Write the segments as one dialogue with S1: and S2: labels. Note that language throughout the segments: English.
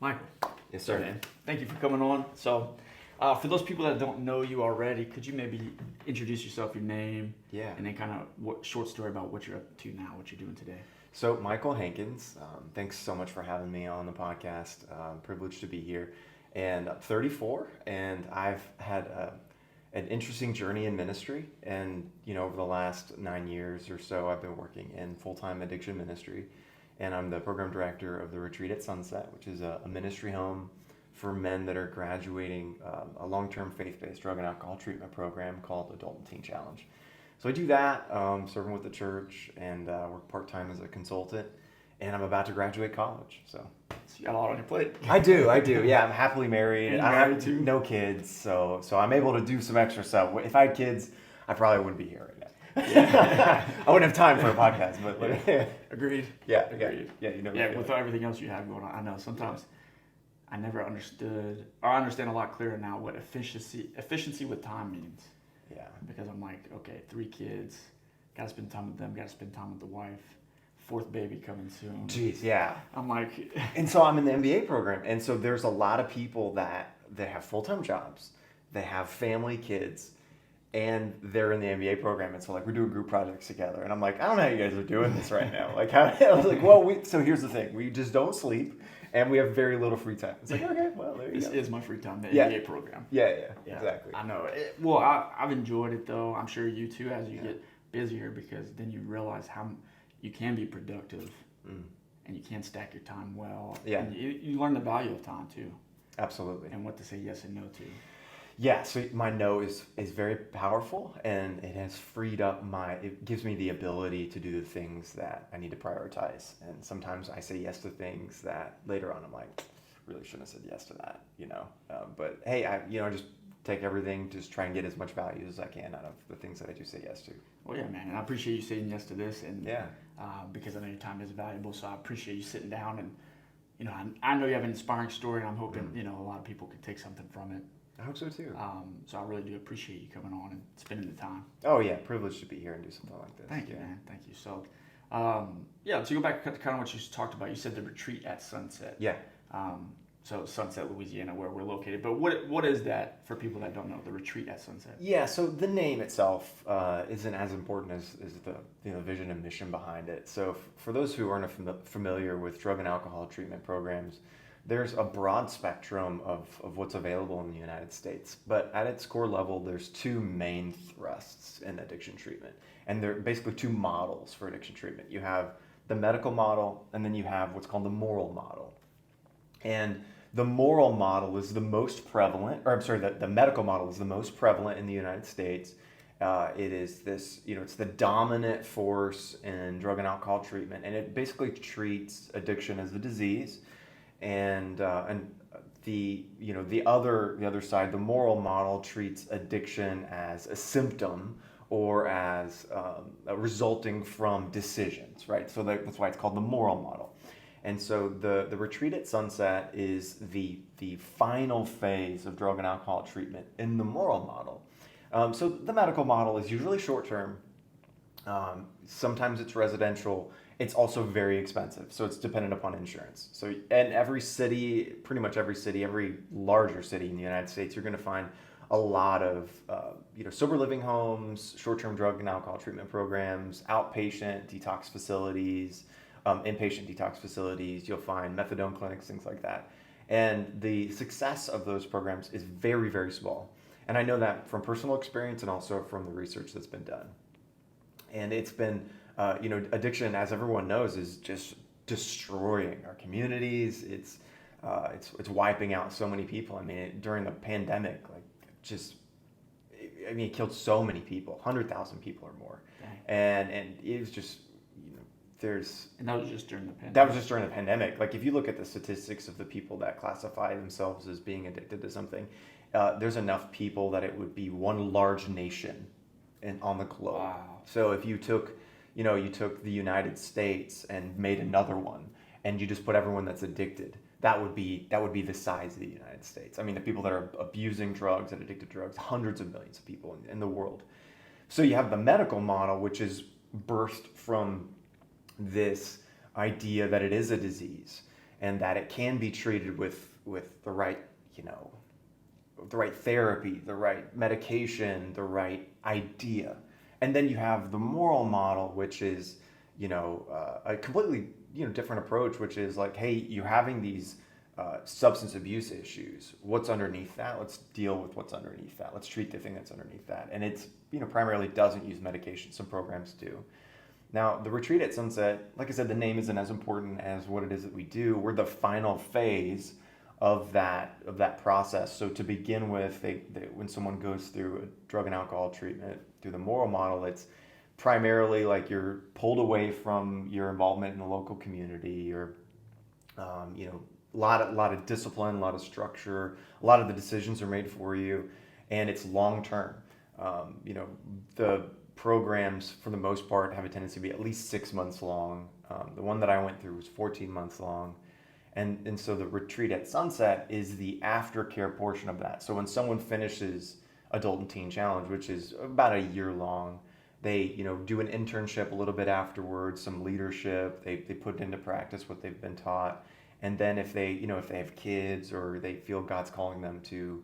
S1: Michael.
S2: Yes, sir.
S1: Man, thank you for coming on. So, for those people that don't know you already, could you maybe introduce yourself, your name,
S2: Yeah.
S1: and then kind of what short story about what you're up to now, what you're doing today?
S2: So, Michael Hankins, thanks so much for having me on the podcast. Privileged to be here. And I'm 34, and I've had an interesting journey in ministry. And, over the last 9 years or so, I've been working in full-time addiction ministry. And I'm the program director of the Retreat at Sunset, which is a ministry home for men that are graduating a long-term faith-based drug and alcohol treatment program called Adult and Teen Challenge. So I do that, serving with the church, and work part-time as a consultant, and I'm about to graduate college. So
S1: you got a lot on your plate.
S2: I do. Yeah, I'm happily married.
S1: And
S2: I
S1: married
S2: have
S1: too?
S2: no kids, so I'm able to do some extra stuff. If I had kids, I probably wouldn't be here right now.
S1: Yeah.
S2: I wouldn't have time for a podcast, but
S1: Agreed.
S2: Yeah,
S1: Agreed.
S2: Yeah,
S1: with everything else you have going on, I know sometimes I never understood, or I understand a lot clearer now what efficiency with time means.
S2: Yeah.
S1: Because I'm like, okay, 3 kids, gotta spend time with them, gotta spend time with the wife, 4th baby coming soon.
S2: Jeez, yeah.
S1: I'm like,
S2: And so I'm in the MBA program, and so there's a lot of people that have full-time jobs, they have family, kids, and they're in the MBA program, and so like we're doing group projects together, and I'm like, I don't know how you guys are doing this right now. Like, I was like, well, so here's the thing, we just don't sleep, and we have very little free time. It's like, okay, well, there you
S1: this
S2: go.
S1: is my free time, the
S2: Yeah.
S1: MBA program.
S2: Yeah, exactly.
S1: I know. I've enjoyed it though. I'm sure you too, as you get busier, because then you realize how you can be productive, and you can stack your time well.
S2: Yeah.
S1: And you learn the value of time too,
S2: Absolutely.
S1: and what to say yes and no to.
S2: Yeah, so my no is very powerful, and it has freed up it gives me the ability to do the things that I need to prioritize. And sometimes I say yes to things that later on I'm like, really shouldn't have said yes to that, But hey, I just take everything, just try and get as much value as I can out of the things that I do say yes to.
S1: Well, yeah, man, and I appreciate you saying yes to this, and
S2: Yeah.
S1: because I know your time is valuable, so I appreciate you sitting down, and I know you have an inspiring story, and I'm hoping a lot of people can take something from it.
S2: I hope so too.
S1: So I really do appreciate you coming on and spending the time.
S2: Oh yeah, privileged to be here and do something like this.
S1: Thank you, man. Thank you. So, to go back to kind of what you talked about, you said the Retreat at Sunset.
S2: Yeah.
S1: So Sunset, Louisiana, where we're located. But what is that for people that don't know, the Retreat at Sunset?
S2: Yeah, so the name itself isn't as important as the vision and mission behind it. So for those who aren't familiar with drug and alcohol treatment programs, there's a broad spectrum of what's available in the United States. But at its core level, there's 2 main thrusts in addiction treatment. And they're basically 2 models for addiction treatment. You have the medical model, and then you have what's called the moral model. And the moral model is the most prevalent, the medical model is the most prevalent in the United States. It is this, it's the dominant force in drug and alcohol treatment, and it basically treats addiction as a disease. And the other side, the moral model, treats addiction as a symptom or as resulting from decisions, right? So that's why it's called the moral model. And so the Retreat at Sunset is the final phase of drug and alcohol treatment in the moral model. So the medical model is usually short term. Sometimes it's residential. It's also very expensive, so it's dependent upon insurance. So, and pretty much every city, every larger city in the United States, you're going to find a lot of sober living homes, short-term drug and alcohol treatment programs, outpatient detox facilities, inpatient detox facilities. You'll find methadone clinics, things like that. And the success of those programs is very, very small. And I know that from personal experience and also from the research that's been done. And it's been addiction, as everyone knows, is just destroying our communities. It's wiping out so many people. I mean, during the pandemic, it killed so many people, 100,000 people or more. Dang. And it was just,
S1: And that was just during the pandemic.
S2: That was just during the pandemic. Like, if you look at the statistics of the people that classify themselves as being addicted to something, there's enough people that it would be one large nation on the globe.
S1: Wow.
S2: So if you took the United States and made another one, and you just put everyone that's addicted, that would be the size of the United States. I mean, the people that are abusing drugs and addicted to drugs, hundreds of millions of people in the world. So you have the medical model, which is birthed from this idea that it is a disease. and that it can be treated with the right, you know, the right therapy, the right medication, the right idea. And then you have the moral model, which is, a completely, different approach, which is like, hey, you're having these substance abuse issues. What's underneath that? Let's deal with what's underneath that. Let's treat the thing that's underneath that. And it's, primarily doesn't use medication. Some programs do. Now, the retreat at Sunset, like I said, the name isn't as important as what it is that we do. We're the final phase of that process. So to begin with, when someone goes through a drug and alcohol treatment through the moral model, it's primarily like you're pulled away from your involvement in the local community, or a lot of discipline, a lot of structure, a lot of the decisions are made for you, and it's long term. The programs for the most part have a tendency to be at least 6 months long. The one that I went through was 14 months long. And so the retreat at Sunset is the aftercare portion of that. So when someone finishes Adult and Teen Challenge, which is about a year long, they do an internship a little bit afterwards, some leadership. They put into practice what they've been taught. And then if they have kids, or they feel God's calling them to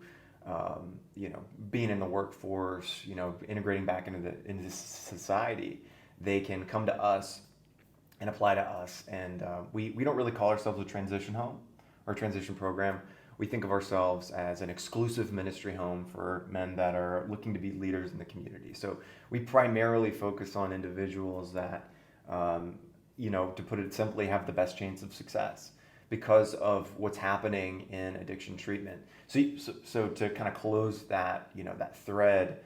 S2: being in the workforce, integrating back into society, they can come to us and apply to us. And we don't really call ourselves a transition home or transition program. We think of ourselves as an exclusive ministry home for men that are looking to be leaders in the community. So we primarily focus on individuals that, to put it simply, have the best chance of success because of what's happening in addiction treatment. So to kind of close that, that thread,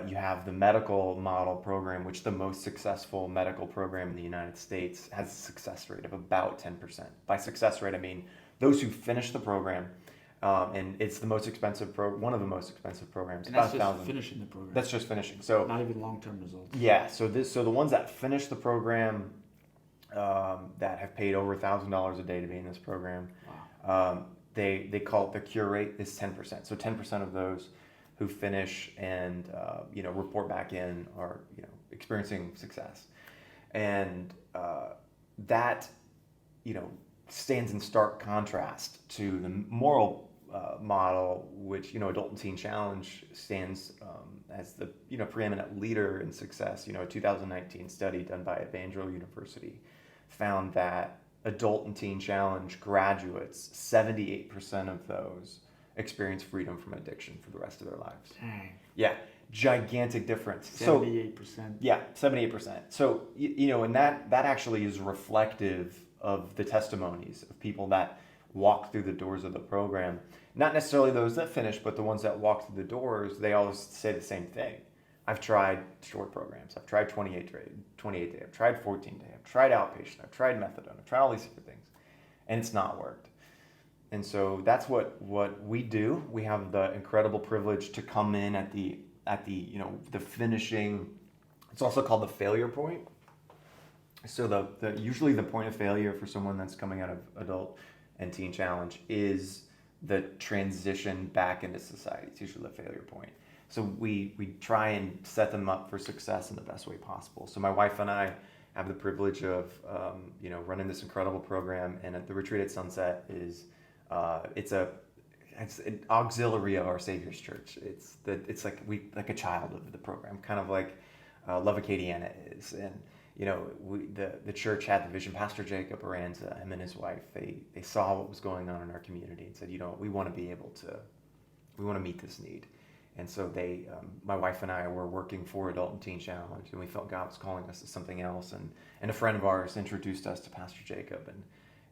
S2: you have the medical model program, which the most successful medical program in the United States has a success rate of about 10%. By success rate, I mean those who finish the program, and it's the most expensive one of the most expensive programs.
S1: And that's just finishing the program.
S2: That's just finishing. So
S1: not even long-term results.
S2: Yeah. So the ones that finish the program, that have paid over $1,000 a day to be in this program,
S1: wow.
S2: They call it the cure rate is 10%. So 10% of those who finish and report back in are experiencing success, and that stands in stark contrast to the moral model, which Adult and Teen Challenge stands as the preeminent leader in success. A 2019 study done by Evangel University found that Adult and Teen Challenge graduates, 78% of those experience freedom from addiction for the rest of their lives.
S1: Dang.
S2: Yeah, gigantic difference.
S1: 78%.
S2: Yeah, 78%. So, and that actually is reflective of the testimonies of people that walk through the doors of the program. Not necessarily those that finish, but the ones that walk through the doors, they always say the same thing. I've tried short programs. I've tried 28 day. I've tried 14 day. I've tried outpatient. I've tried methadone. I've tried all these different things, and it's not worked. And so that's what we do. We have the incredible privilege to come in at the the finishing. It's also called the failure point. So the usually the point of failure for someone that's coming out of Adult and Teen Challenge is the transition back into society. It's usually the failure point. So we try and set them up for success in the best way possible. So my wife and I have the privilege of running this incredible program, and at the retreat at Sunset is it's an auxiliary of our Savior's Church. It's like a child of the program, kind of like Love Acadiana is. And the church had the vision. Pastor Jacob Aranza, him and his wife, they saw what was going on in our community and said, we want to meet this need. And so my wife and I were working for Adult and Teen Challenge, and we felt God was calling us to something else. And a friend of ours introduced us to Pastor Jacob,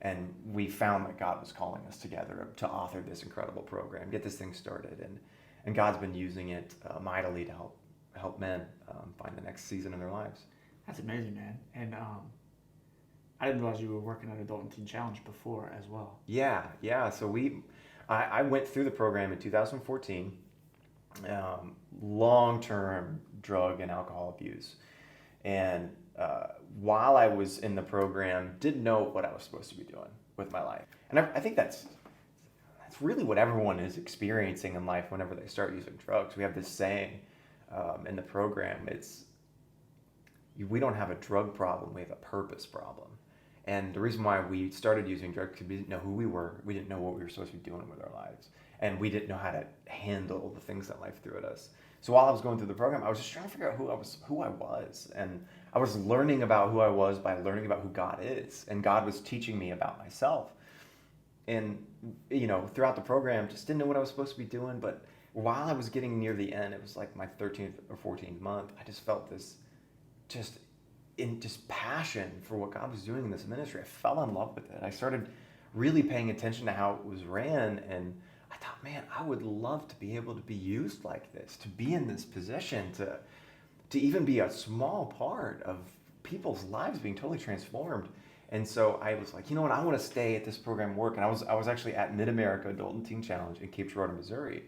S2: and we found that God was calling us together to author this incredible program, get this thing started. And God's been using it mightily to help men find the next season in their lives.
S1: That's amazing, man. And I didn't realize you were working at Adult and Teen Challenge before as well.
S2: Yeah. So I went through the program in 2014. Long-term drug and alcohol abuse, and while I was in the program, didn't know what I was supposed to be doing with my life. And I think that's really what everyone is experiencing in life whenever they start using drugs. We have this saying in the program, we don't have a drug problem, we have a purpose problem. And the reason why we started using drugs because we didn't know who we were. We didn't know what we were supposed to be doing with our lives. And we didn't know how to handle the things that life threw at us. So while I was going through the program, I was just trying to figure out who I was. And I was learning about who I was by learning about who God is. And God was teaching me about myself. And, throughout the program, just didn't know what I was supposed to be doing. But while I was getting near the end, it was like my 13th or 14th month, I just felt this just passion for what God was doing in this ministry. I fell in love with it. I started really paying attention to how it was ran, and I thought, man, I would love to be able to be used like this, to be in this position, to even be a small part of people's lives being totally transformed. And so I was like, you know what, I want to stay at this program and work. And I was actually at Mid-America Adult and Teen Challenge in Cape Girardeau, Missouri.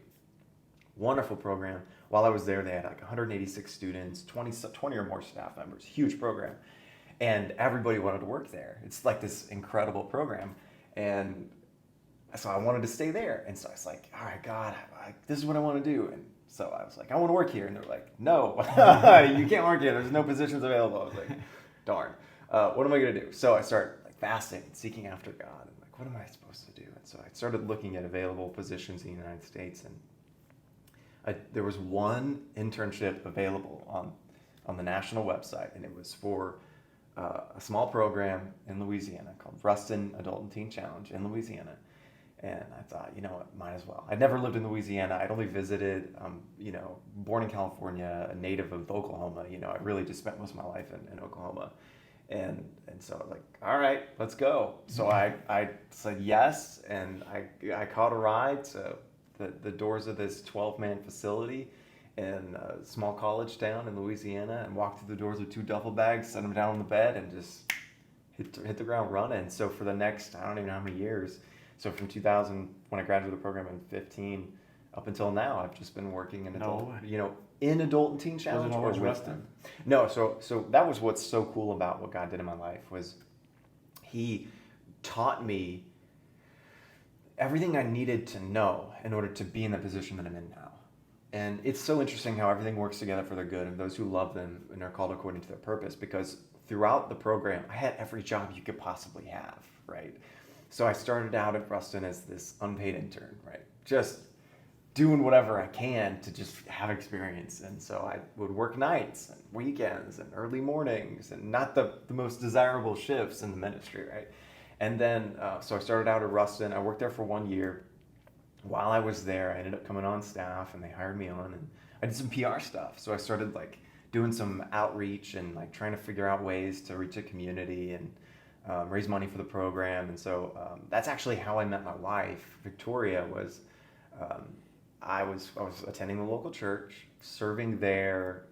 S2: Wonderful program. While I was there, they had like 186 students, 20 or more staff members, huge program. And everybody wanted to work there. It's like this incredible program. And so I wanted to stay there. And so I was like, all right, God, this is what I want to do. And so I was like, I want to work here. And they're like, no, you can't work here. There's no positions available. I was like, darn, what am I going to do? So I started like fasting and seeking after God. And like, what am I supposed to do? And so I started looking at available positions in the United States. And there was one internship available on the national website, and it was for a small program in Louisiana called Ruston Adult and Teen Challenge in Louisiana. And I thought, you know what, might as well. I'd never lived in Louisiana. I'd only visited, born in California, a native of Oklahoma. I really just spent most of my life in Oklahoma. And so I was like, all right, let's go. So I said yes, and I caught a ride to the doors of this 12-man facility in a small college town in Louisiana, and walked through the doors with 2 duffel bags, set them down on the bed, and just hit the ground running. So for the next, I don't even know how many years, so from 2000, when I graduated the program in 15, up until now, I've just been working in adult and teen challenge or with them. No, so that was what's so cool about what God did in my life, was He taught me everything I needed to know in order to be in the position that I'm in now. And it's so interesting how everything works together for their good and those who love them and are called according to their purpose, because throughout the program, I had every job you could possibly have, right? So I started out at Ruston as this unpaid intern, right? Just doing whatever I can to just have experience. And so I would work nights and weekends and early mornings, and not the most desirable shifts in the ministry, right? And then, so I started out at Ruston. I worked there for 1 year. While I was there, I ended up coming on staff, and they hired me on, and I did some PR stuff. So I started like doing some outreach and like trying to figure out ways to reach a community and raise money for the program. And so that's actually how I met my wife, Victoria. I was attending the local church, serving there,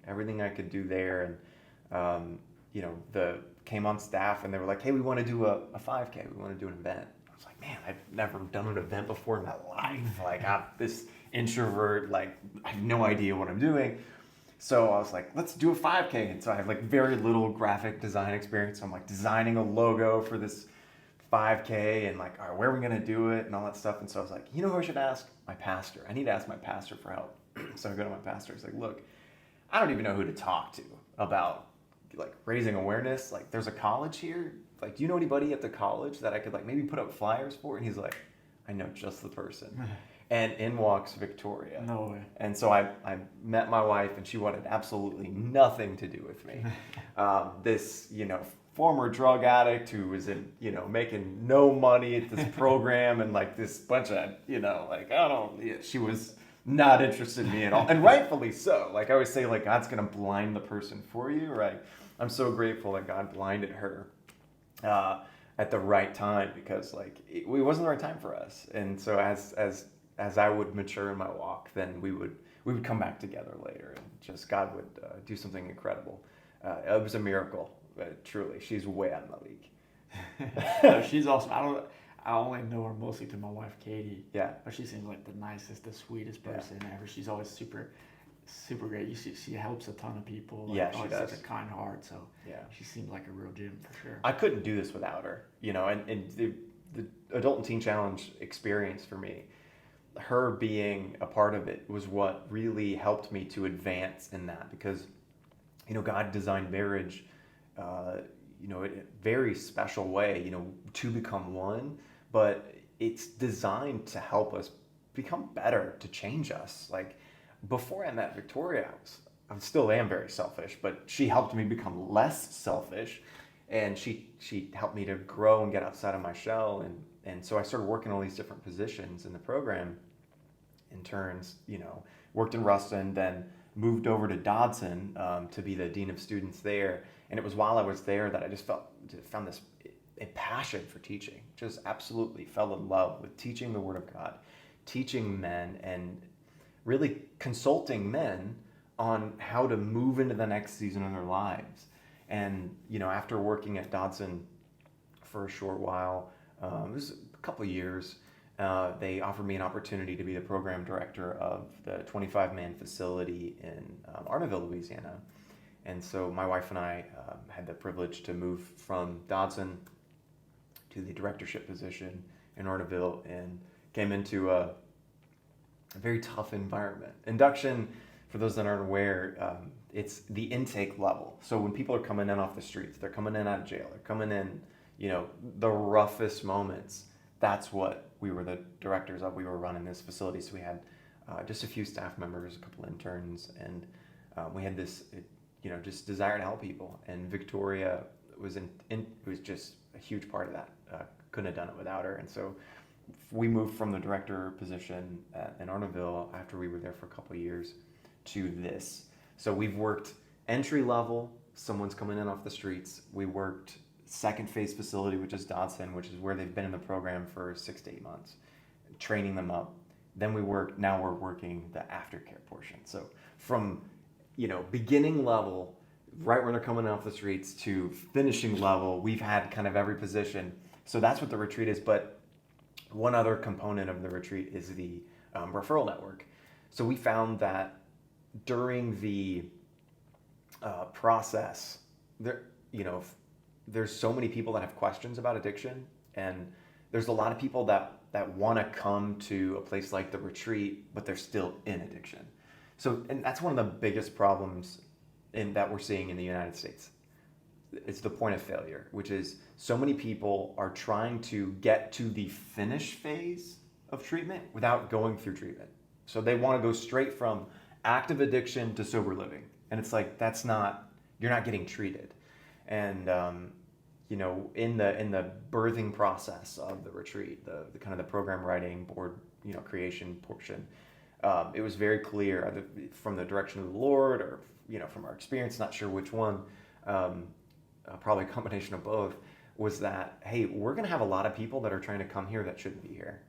S2: everything I could do there, and came on staff, and they were like, hey, we want to do a 5K. We want to do an event. I was like, man, I've never done an event before in my life. Like, I'm this introvert, like, I have no idea what I'm doing. So I was like, let's do a 5K. And so I have like very little graphic design experience. So I'm like designing a logo for this 5K and like, all right, where are we going to do it and all that stuff. And so I was like, you know who I should ask? My pastor. I need to ask my pastor for help. So I go to my pastor. He's like, look, I don't even know who to talk to about like raising awareness. Like, there's a college here. Like, do you know anybody at the college that I could like maybe put up flyers for? And he's like, I know just the person. And in walks Victoria.
S1: No way.
S2: And so I met my wife, and she wanted absolutely nothing to do with me. This, former drug addict who was making no money at this program, and like this bunch of, she was not interested in me at all. And rightfully so. Like I always say, like, God's going to blind the person for you, right? I'm so grateful that God blinded her at the right time, because like it wasn't the right time for us. And so as I would mature in my walk, then we would come back together later, and just God would do something incredible. It was a miracle, truly. She's way out of my league.
S1: She's awesome. I only know her mostly through my wife, Katie.
S2: Yeah.
S1: But she seems like the nicest, the sweetest person ever. She's always super, super great. She helps a ton of people. Like,
S2: yeah, she does.
S1: Such a kind heart. So
S2: yeah,
S1: she seems like a real gem for sure.
S2: I couldn't do this without her. And the Adult and Teen Challenge experience for me, her being a part of it was what really helped me to advance in that, because God designed marriage in a very special way, to become one, but it's designed to help us become better, to change us. Like before I met Victoria, I still am very selfish, but she helped me become less selfish, and she helped me to grow and get outside of my shell, and so I started working all these different positions in the program. In turns, worked in Ruston, then moved over to Dodson to be the dean of students there. And it was while I was there that I just found this a passion for teaching. Just absolutely fell in love with teaching the Word of God, teaching men, and really consulting men on how to move into the next season of their lives. And after working at Dodson for a short while, it was a couple of years. They offered me an opportunity to be the program director of the 25-man facility in Arnaville, Louisiana. And so my wife and I had the privilege to move from Dodson to the directorship position in Arnaville, and came into a very tough environment. Induction, for those that aren't aware, it's the intake level. So when people are coming in off the streets, they're coming in out of jail, they're coming in, the roughest moments. That's what we were the directors of. We were running this facility, so we had just a few staff members, a couple interns, and we had this, just desire to help people. And Victoria was was just a huge part of that. Couldn't have done it without her. And so we moved from the director position in Arnaville after we were there for a couple of years to this. So we've worked entry level, someone's coming in off the streets. We worked second phase facility, which is Dodson, which is where they've been in the program for 6 to 8 months, training them up. Then now we're working the aftercare portion. So from, beginning level, right when they're coming off the streets, to finishing level, we've had kind of every position. So that's what the retreat is. But one other component of the retreat is the referral network. So we found that during the process, there's so many people that have questions about addiction, and there's a lot of people that want to come to a place like the retreat, but they're still in addiction. So, and that's one of the biggest problems that we're seeing in the United States. It's the point of failure, which is so many people are trying to get to the finish phase of treatment without going through treatment. So they want to go straight from active addiction to sober living. And it's like, you're not getting treated. And, in the birthing process of the retreat, the kind of the program writing, board, creation portion, it was very clear either from the direction of the Lord or, from our experience, not sure which one, probably a combination of both, was that, hey, we're going to have a lot of people that are trying to come here that shouldn't be here.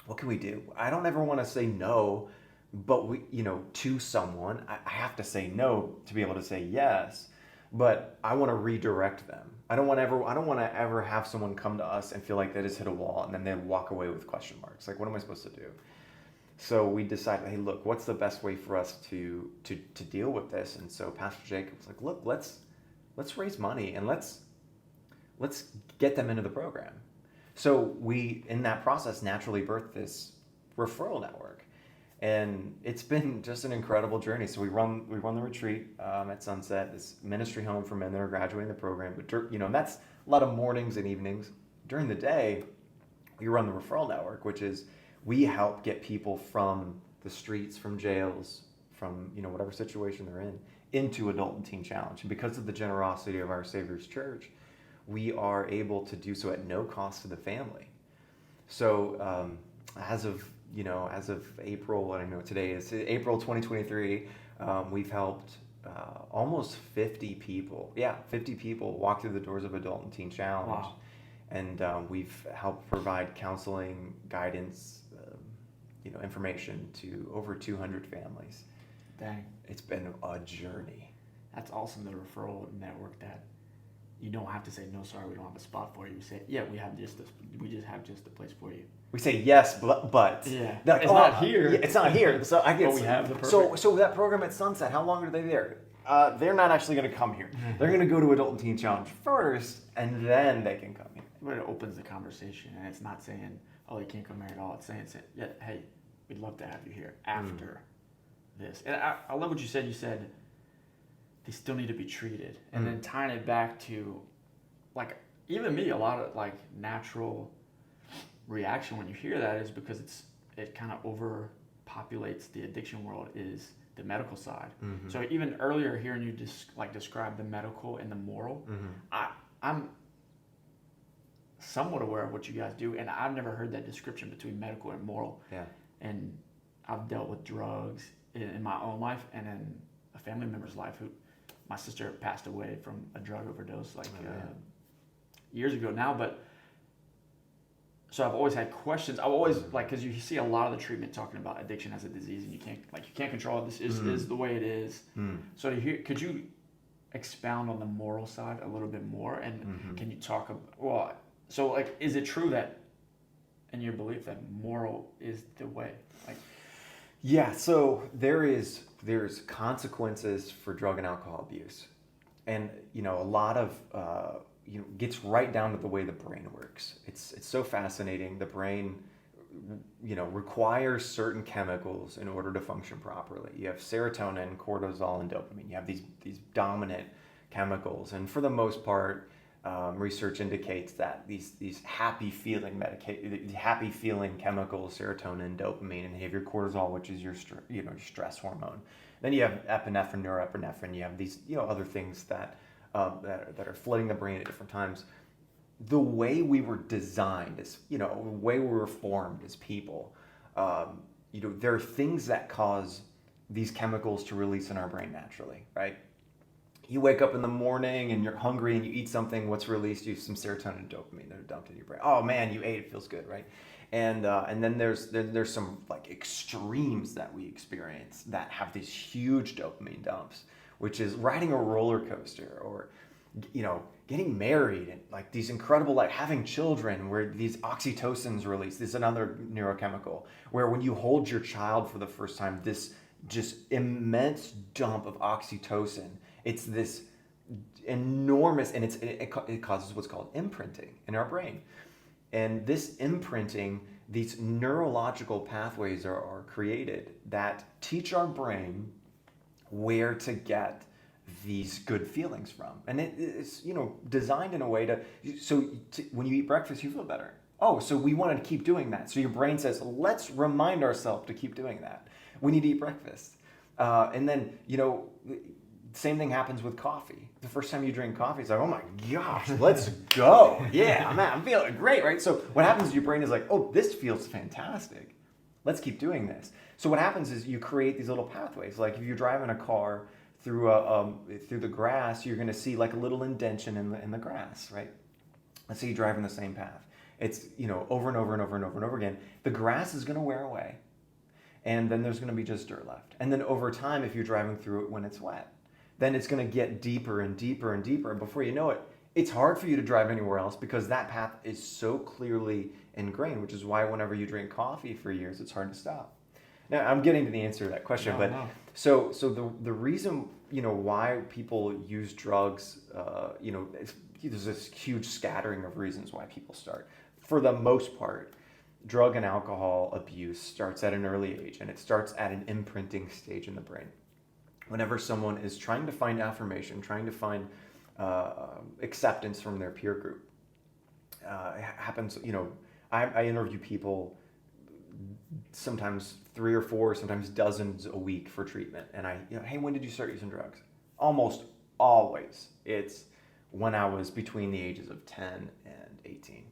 S2: What can we do? I don't ever want to say no, but to someone, I have to say no to be able to say yes. But I want to redirect them. I don't want to ever have someone come to us and feel like they just hit a wall and then they walk away with question marks. Like, what am I supposed to do? So we decided, hey, look, what's the best way for us to deal with this? And so Pastor Jacob was like, look, let's raise money and let's get them into the program. So we, in that process, naturally birthed this referral network. And it's been just an incredible journey. So we run the retreat at Sunset, this ministry home for men that are graduating the program. But and that's a lot of mornings and evenings. During the day, we run the referral network, which is we help get people from the streets, from jails, from whatever situation they're in, into Adult and Teen Challenge. And because of the generosity of our Savior's Church, we are able to do so at no cost to the family. So as of April, I don't know, today is April 2023, we've helped almost 50 people. Yeah, 50 people walk through the doors of Adult and Teen Challenge.
S1: Wow.
S2: And we've helped provide counseling, guidance, information to over 200 families.
S1: Dang.
S2: It's been a journey.
S1: That's awesome, the referral network, that you don't have to say, no, sorry, we don't have a spot for you. You say, yeah, we just have just a place for you.
S2: We say yes, but
S1: yeah,
S2: it's
S1: not here.
S2: Yeah, it's not here. So I get.
S1: But we have the perfect.
S2: So that program at Sunset, how long are they there? They're not actually going to come here. They're going to go to Adult and Teen Challenge first, and then they can come here.
S1: But it opens the conversation, and it's not saying, oh, they can't come here at all. It's saying, yeah, hey, we'd love to have you here after this. And I love what you said. You said they still need to be treated, and then tying it back to like even me, a lot of like natural reaction when you hear that is because it kind of overpopulates the addiction world is the medical side.
S2: Mm-hmm.
S1: So even earlier hearing you describe the medical and the moral,
S2: Mm-hmm.
S1: I'm somewhat aware of what you guys do, and I've never heard that description between medical and moral.
S2: Yeah.
S1: And I've dealt with drugs in my own life and in a family member's life who my sister passed away from a drug overdose years ago now, but so I've always had questions. I've always because you see a lot of the treatment talking about addiction as a disease, and you can't control it. This is the way it is. So could you expound on the moral side a little bit more, and can you talk about so like is it true that in your belief that moral is the way? Like,
S2: yeah, so there's consequences for drug and alcohol abuse, and a lot of gets right down to the way the brain works. It's so fascinating. The brain requires certain chemicals in order to function properly. You have serotonin, cortisol, and dopamine. You have these dominant chemicals, and for the most part, research indicates that these happy feeling chemicals, serotonin, dopamine, and you have your cortisol, which is your stress hormone. Then you have epinephrine, norepinephrine. You have these other things that are flooding the brain at different times. The way we were designed, the way we were formed as people, there are things that cause these chemicals to release in our brain naturally, right? You wake up in the morning and you're hungry and you eat something. What's released? You have some serotonin and dopamine that are dumped in your brain. Oh man, you ate! It feels good, right? And then there's some like extremes that we experience that have these huge dopamine dumps, which is riding a roller coaster or getting married and like these incredible like having children where these oxytocin's released. This is another neurochemical where when you hold your child for the first time, this just immense dump of oxytocin. It's this enormous, and it causes what's called imprinting in our brain. And this imprinting, these neurological pathways are created that teach our brain where to get these good feelings from. And it's designed in a way when you eat breakfast, you feel better. Oh, so we want to keep doing that. So your brain says, let's remind ourselves to keep doing that. We need to eat breakfast. And then, same thing happens with coffee. The first time you drink coffee, it's like, oh my gosh, let's go. Yeah, man, I'm feeling great, right? So what happens is your brain is like, oh, this feels fantastic. Let's keep doing this. So what happens is you create these little pathways. Like if you're driving a car through the grass, you're going to see like a little indentation in the grass, right? Let's say you drive in the same path. It's over and over and over and over and over again. The grass is going to wear away, and then there's going to be just dirt left. And then over time, if you're driving through it when it's wet, then it's going to get deeper and deeper and deeper. And before you know it, it's hard for you to drive anywhere else because that path is so clearly ingrained, which is why whenever you drink coffee for years, it's hard to stop. Now, I'm getting to the answer to that question,
S1: No.
S2: So the reason, why people use drugs, there's this huge scattering of reasons why people start. For the most part, drug and alcohol abuse starts at an early age, and it starts at an imprinting stage in the brain. Whenever someone is trying to find affirmation, trying to find acceptance from their peer group, it happens, I interview people sometimes 3 or 4, sometimes dozens a week for treatment. And hey, when did you start using drugs? Almost always it's when I was between the ages of 10 and 18.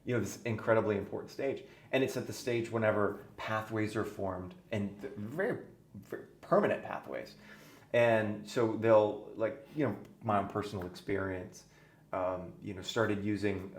S2: This incredibly important stage. And it's at the stage whenever pathways are formed, and very, very permanent pathways. And so they'll, my own personal experience, started using,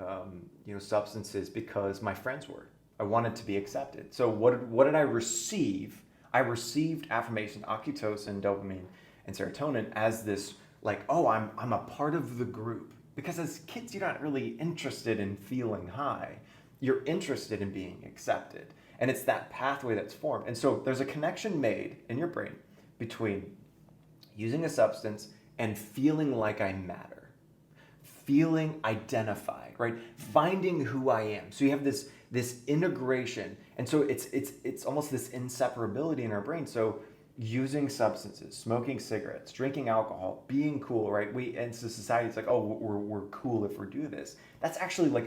S2: substances because my friends were. I wanted to be accepted. So what did I receive? I received affirmation, oxytocin, dopamine, and serotonin as this, I'm a part of the group. Because as kids, you're not really interested in feeling high. You're interested in being accepted. And it's that pathway that's formed. And so there's a connection made in your brain between using a substance and feeling like I matter. Feeling identified, right? Finding who I am. So you have this integration. And so it's almost this inseparability in our brain. So using substances, smoking cigarettes, drinking alcohol, being cool, right? And so society, it's like, oh, we're cool if we do this. That's actually like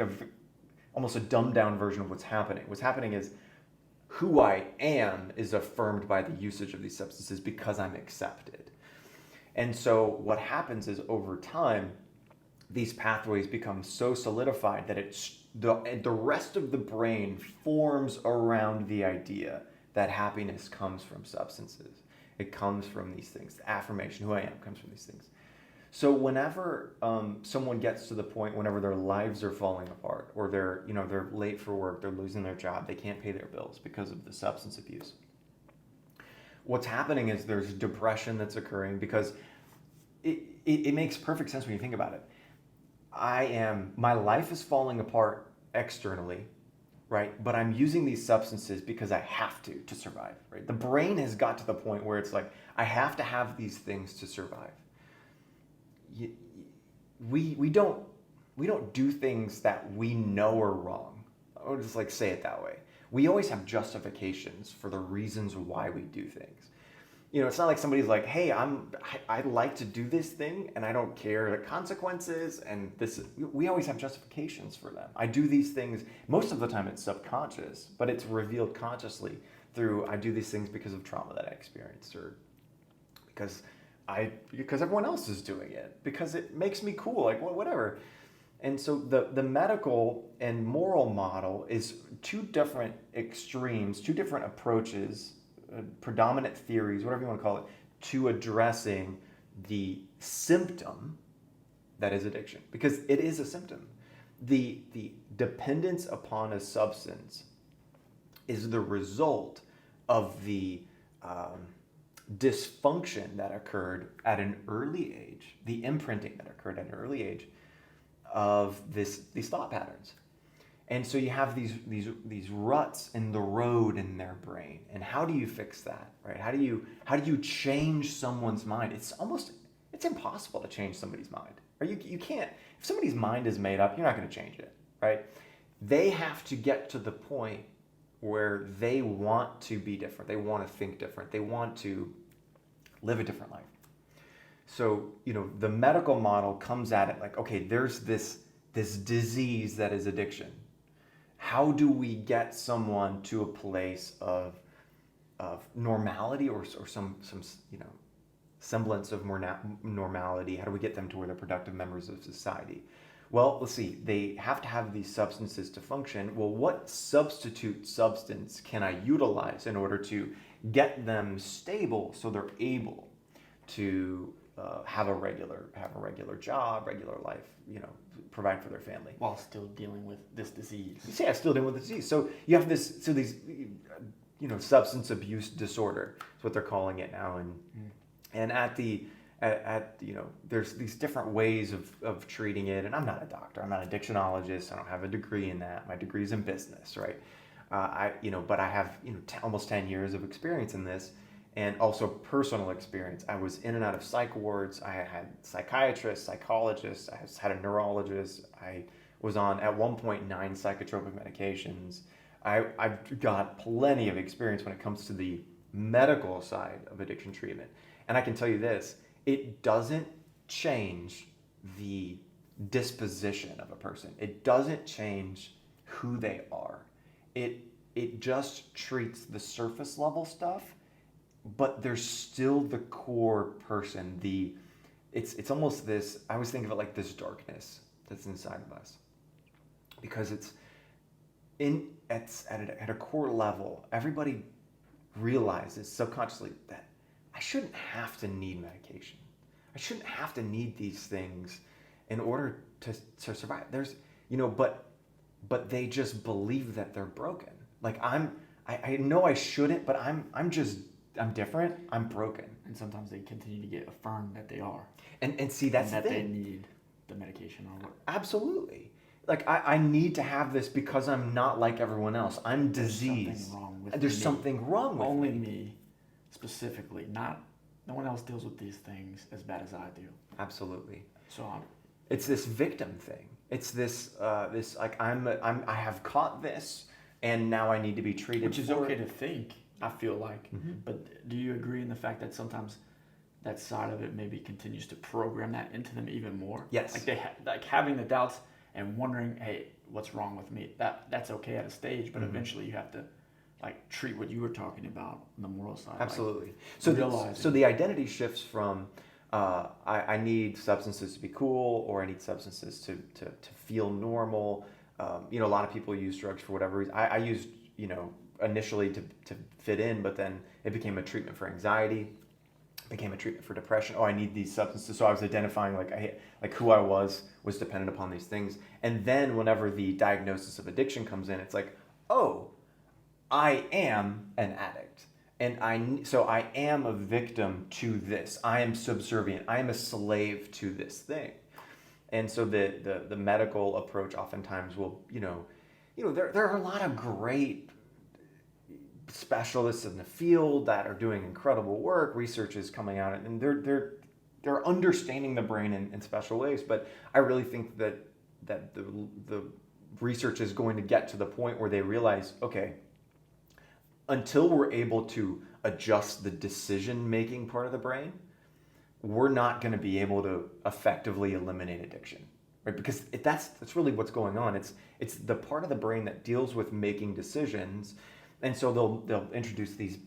S2: almost a dumbed down version of what's happening. What's happening is who I am is affirmed by the usage of these substances because I'm accepted. And so what happens is over time, these pathways become so solidified that the rest of the brain forms around the idea that happiness comes from substances. It comes from these things. The affirmation, who I am, comes from these things. So whenever someone gets to the point, whenever their lives are falling apart, or they're late for work, they're losing their job, they can't pay their bills because of the substance abuse. What's happening is there's depression that's occurring because it makes perfect sense when you think about it. My life is falling apart externally, right? But I'm using these substances because I have to survive, right? The brain has got to the point where it's like, I have to have these things to survive. We don't do things that we know are wrong. I'll just like say it that way. We always have justifications for the reasons why we do things. It's not like somebody's like, hey, I like to do this thing and I don't care the consequences, and we always have justifications for them. I do these things, most of the time it's subconscious, but it's revealed consciously through, I do these things because of trauma that I experienced, or because everyone else is doing it, because it makes me cool, like whatever. And so the medical and moral model is two different extremes, two different approaches, predominant theories, whatever you want to call it, to addressing the symptom that is addiction, because it is a symptom. The dependence upon a substance is the result of the dysfunction that occurred at an early age, the imprinting that occurred at an early age of these thought patterns. And so you have these ruts in the road in their brain. And how do you fix that, right? How do you change someone's mind? It's impossible to change somebody's mind. Or you can't. If somebody's mind is made up, you're not going to change it, right? They have to get to the point where they want to be different. They want to think different. They want to live a different life. So, the medical model comes at it like, okay, there's this disease that is addiction. How do we get someone to a place of normality or some semblance of normality? How do we get them to where they're productive members of society? Well, let's see. They have to have these substances to function. Well, what substitute substance can I utilize in order to get them stable so they're able to have a regular job, regular life, provide for their family
S1: while still dealing with this disease?
S2: Yeah, still dealing with the disease. So you have these substance abuse disorder is what they're calling it now, and there's these different ways of treating it. And I'm not a doctor. I'm not an addictionologist. I don't have a degree in that. My degree is in business, right? But I have almost 10 years of experience in this, and also personal experience. I was in and out of psych wards. I had psychiatrists, psychologists. I had a neurologist. I was on, at one point, 9 psychotropic medications. I've got plenty of experience when it comes to the medical side of addiction treatment. And I can tell you this, it doesn't change the disposition of a person. It doesn't change who they are. It just treats the surface level stuff, but there's still the core person. It's almost this, I always think of it like this darkness that's inside of us, because it's at a core level. Everybody realizes subconsciously that I shouldn't have to need medication. I shouldn't have to need these things in order to survive. But they just believe that they're broken. Like I know I shouldn't, but I'm different. I'm broken.
S1: And sometimes they continue to get affirmed that they are.
S2: And see, that's
S1: and
S2: the
S1: that
S2: thing.
S1: they need the medication or what.
S2: Absolutely. Like I need to have this because I'm not like everyone else. I'm diseased. There's something wrong with
S1: Only
S2: me.
S1: me, specifically. No one else deals with these things as bad as I do.
S2: Absolutely.
S1: So
S2: it's this victim thing. It's this like I have caught this, and now I need to be treated.
S1: Which is okay to think I feel like. But do you agree in the fact that sometimes that side of it maybe continues to program that into them even more?
S2: Yes.
S1: Like like having the doubts and wondering, hey, what's wrong with me? That's okay at a stage, but eventually you have to like treat what you were talking about on the moral side.
S2: Absolutely.
S1: Like,
S2: So the identity shifts from I need substances to be cool, or I need substances to feel normal. A lot of people use drugs for whatever reason. I used, initially to fit in, but then it became a treatment for anxiety, became a treatment for depression. Oh, I need these substances. So I was identifying like who I was dependent upon these things. And then whenever the diagnosis of addiction comes in, it's like, oh, I am an addict. And so I am a victim to this. I am subservient. I am a slave to this thing. And so the medical approach oftentimes will, there are a lot of great specialists in the field that are doing incredible work. Research is coming out, and they're understanding the brain in special ways. But I really think that the research is going to get to the point where they realize, okay, until we're able to adjust the decision-making part of the brain, we're not going to be able to effectively eliminate addiction, right? Because that's really what's going on. It's the part of the brain that deals with making decisions, and so they'll introduce these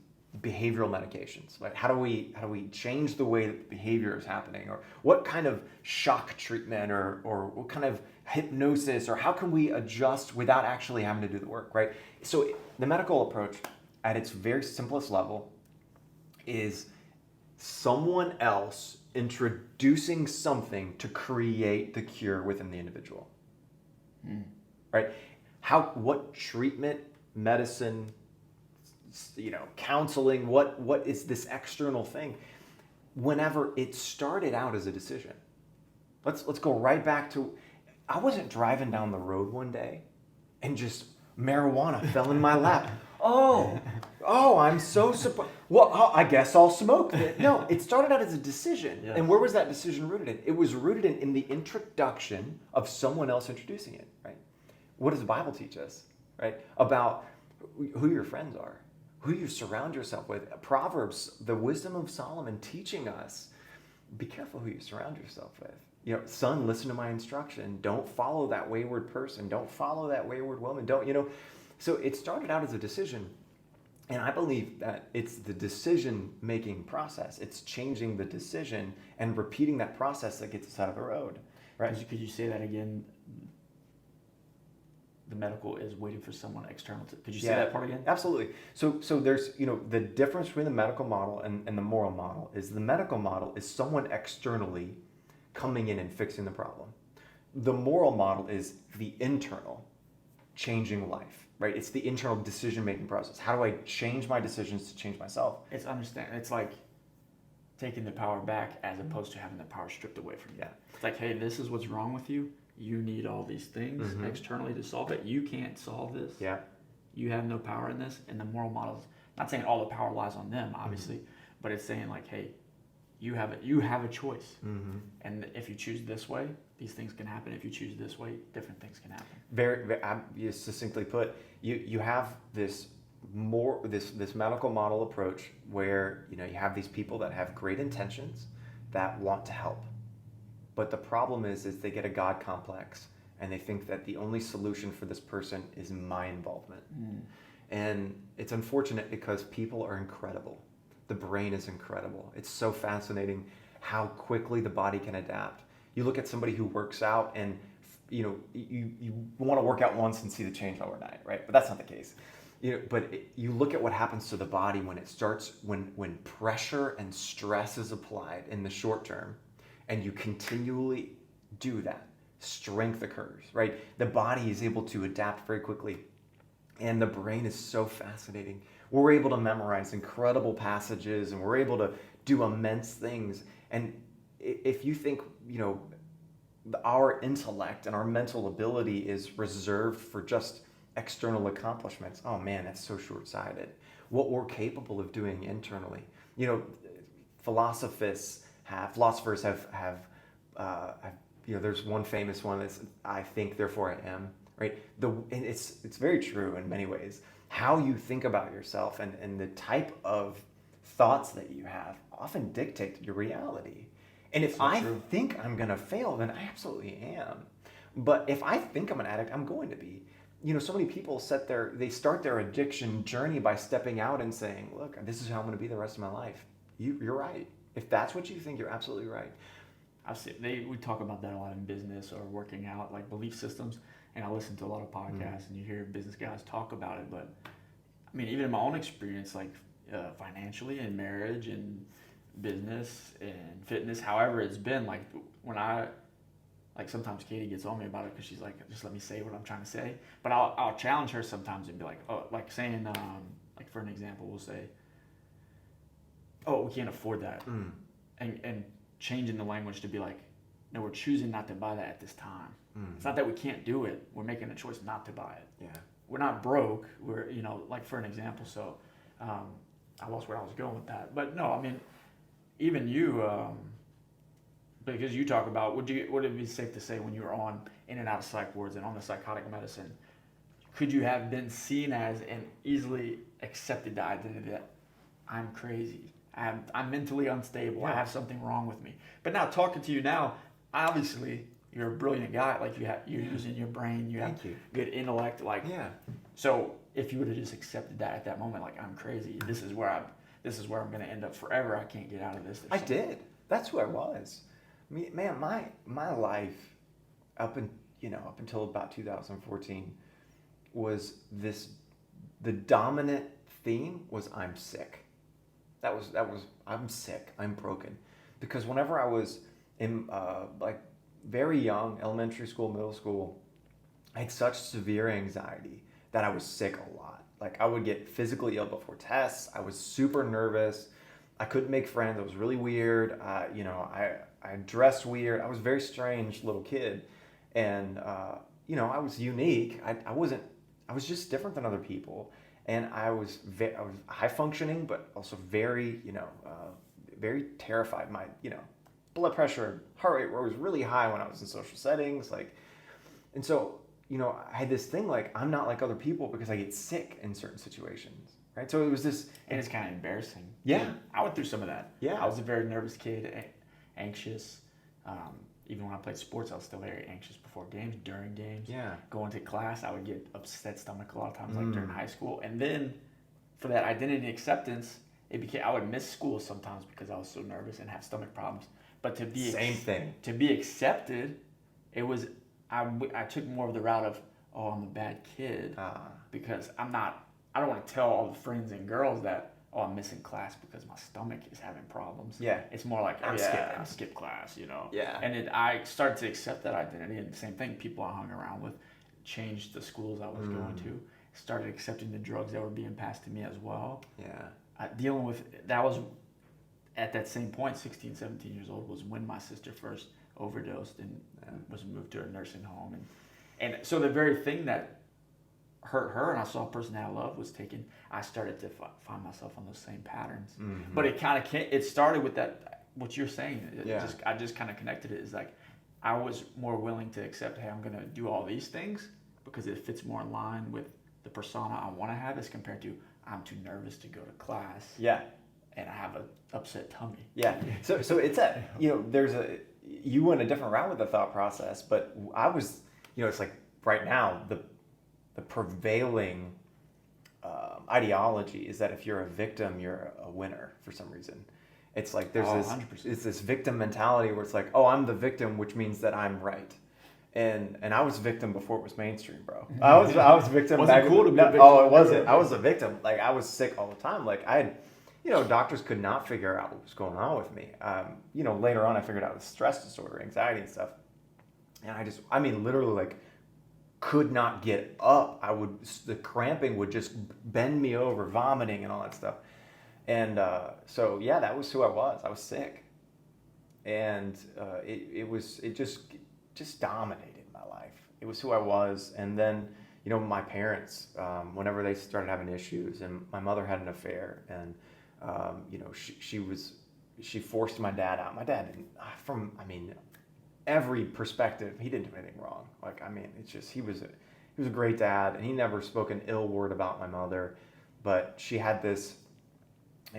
S2: behavioral medications. Like how do we change the way that behavior is happening, or what kind of shock treatment, or what kind of hypnosis, or how can we adjust without actually having to do the work, right? So the medical approach, at its very simplest level, is someone else introducing something to create the cure within the individual. Right? What treatment, medicine, counseling, what is this external thing? Whenever it started out as a decision. Let's go right back to, I wasn't driving down the road one day and just marijuana fell in my lap. Oh, I'm so surprised. Well, I guess I'll smoke it. No, it started out as a decision. Yes. And where was that decision rooted in? It was rooted in the introduction of someone else introducing it, right? What does the Bible teach us, right? About who your friends are, who you surround yourself with. Proverbs, the wisdom of Solomon teaching us, be careful who you surround yourself with. Son, listen to my instruction. Don't follow that wayward person. Don't follow that wayward woman. So it started out as a decision, and I believe that it's the decision-making process. It's changing the decision and repeating that process that gets us out of the road, right?
S1: Could you say that again? The medical is waiting for someone external to. Could you say that part again?
S2: Absolutely. So there's the difference between the medical model and the moral model is the medical model is someone externally coming in and fixing the problem. The moral model is the internal, changing life. Right, it's the internal decision-making process. How do I change my decisions to change myself?
S1: It's like taking the power back as opposed to having the power stripped away from you.
S2: Yeah.
S1: It's like, hey, this is what's wrong with you. You need all these things externally to solve it. You can't solve this.
S2: Yeah.
S1: You have no power in this. And the moral model is not saying all the power lies on them, obviously, but it's saying like, hey, you have a choice. And if you choose this way, these things can happen. If you choose this way, different things can happen.
S2: Very succinctly put, you have this medical model approach where you have these people that have great intentions that want to help, but the problem is they get a God complex and they think that the only solution for this person is my involvement. And it's unfortunate because people are incredible. The brain is incredible. It's so fascinating how quickly the body can adapt. You look at somebody who works out and you want to work out once and see the change overnight, right? But that's not the case. But you look at what happens to the body when it starts, when pressure and stress is applied in the short term, and you continually do that, strength occurs, right? The body is able to adapt very quickly, and the brain is so fascinating. We're able to memorize incredible passages, and we're able to do immense things. And if you think, our intellect and our mental ability is reserved for just external accomplishments, oh man, that's so short-sighted. What we're capable of doing internally. Philosophers have there's one famous one that's I think therefore I am, right? And it's very true in many ways. how you think about yourself and the type of thoughts that you have often dictate your reality. And if I think I'm going to fail, then I absolutely am. But if I think I'm an addict, I'm going to be. So many people they start their addiction journey by stepping out and saying, look, this is how I'm going to be the rest of my life. You're right. If that's what you think, you're absolutely right.
S1: We talk about that a lot in business or working out, like belief systems. And I listen to a lot of podcasts and you hear business guys talk about it. But I mean, even in my own experience, like financially and marriage and business and fitness, however it's been, like sometimes Katie gets on me about it because she's like, just let me say what I'm trying to say. But I'll challenge her sometimes and be like, oh, like saying, like for an example, we'll say, oh, we can't afford that. And changing the language to be like, no, we're choosing not to buy that at this time. It's not that we can't do it. We're making a choice not to buy it.
S2: Yeah.
S1: We're not broke. We're, like for an example. So I lost where I was going with that. But no, I mean, even you, because you talk about, would it be safe to say when you were in and out of psych wards and on the psychotic medicine, could you have been seen as and easily accepted the identity that I'm crazy, I'm mentally unstable, I have something wrong with me? But now talking to you now, obviously you're a brilliant guy. Like you're using your brain, you have good intellect. Like so if you would have just accepted that at that moment, like I'm crazy, this is where I'm going to end up forever. I can't get out of this.
S2: I did. That's who I was. Man, my life up until about 2014 was the dominant theme was I'm sick. That was I'm sick. I'm broken. Because whenever I was in like very young, elementary school, middle school, I had such severe anxiety that I was sick a lot. Like I would get physically ill before tests. I was super nervous. I couldn't make friends. I was really weird. I dressed weird. I was a very strange little kid. And, I was unique. I was just different than other people. And I was high functioning, but also very, very terrified. My, blood pressure, heart rate was really high when I was in social settings. And so, I had this thing like, I'm not like other people because I get sick in certain situations. Right. So it was this.
S1: And it's kind of embarrassing.
S2: Yeah.
S1: I went through some of that.
S2: Yeah.
S1: I was a very nervous kid, anxious. Even when I played sports, I was still very anxious before games, during games.
S2: Yeah.
S1: Going to class, I would get upset stomach a lot of times, like during high school. And then for that identity acceptance, I would miss school sometimes because I was so nervous and have stomach problems. But to be to be accepted, it was I took more of the route of, oh, I'm a bad kid because I don't want to tell all the friends and girls that, oh, I'm missing class because my stomach is having problems.
S2: Yeah.
S1: It's more like, I skip class,
S2: Yeah.
S1: And I started to accept that identity, and the same thing, people I hung around with changed the schools I was going to, started accepting the drugs that were being passed to me as well.
S2: Yeah.
S1: Dealing with, that was, at that same point, 16, 17 years old, was when my sister first overdosed and was moved to a nursing home. And so the very thing that hurt her and I saw a person that I love was taken, I started to find myself on those same patterns. But it started with that, what you're saying. I just kind of connected it. Is like, I was more willing to accept, hey, I'm going to do all these things because it fits more in line with the persona I want to have as compared to, I'm too nervous to go to class.
S2: Yeah.
S1: And I have an upset tummy.
S2: Yeah. So it's you went a different route with the thought process, but I was, it's like right now, the prevailing ideology is that if you're a victim, you're a winner for some reason. It's like there's 100%. This victim mentality where it's like, oh, I'm the victim, which means that I'm right. And I was a victim before it was mainstream, bro. I was a victim.
S1: Wasn't cool to be a victim.
S2: Oh, it wasn't. I was a victim. Like I was sick all the time. Like I had, doctors could not figure out what was going on with me. Later on I figured out it was stress disorder, anxiety and stuff. And literally like could not get up. The cramping would just bend me over, vomiting and all that stuff. And so that was who I was. I was sick. And it just dominated my life. It was who I was. And then, my parents, whenever they started having issues, and my mother had an affair, and she forced my dad out. My dad didn't, every perspective, he didn't do anything wrong. Like, it's just, he was he was a great dad, and he never spoke an ill word about my mother. But she had this.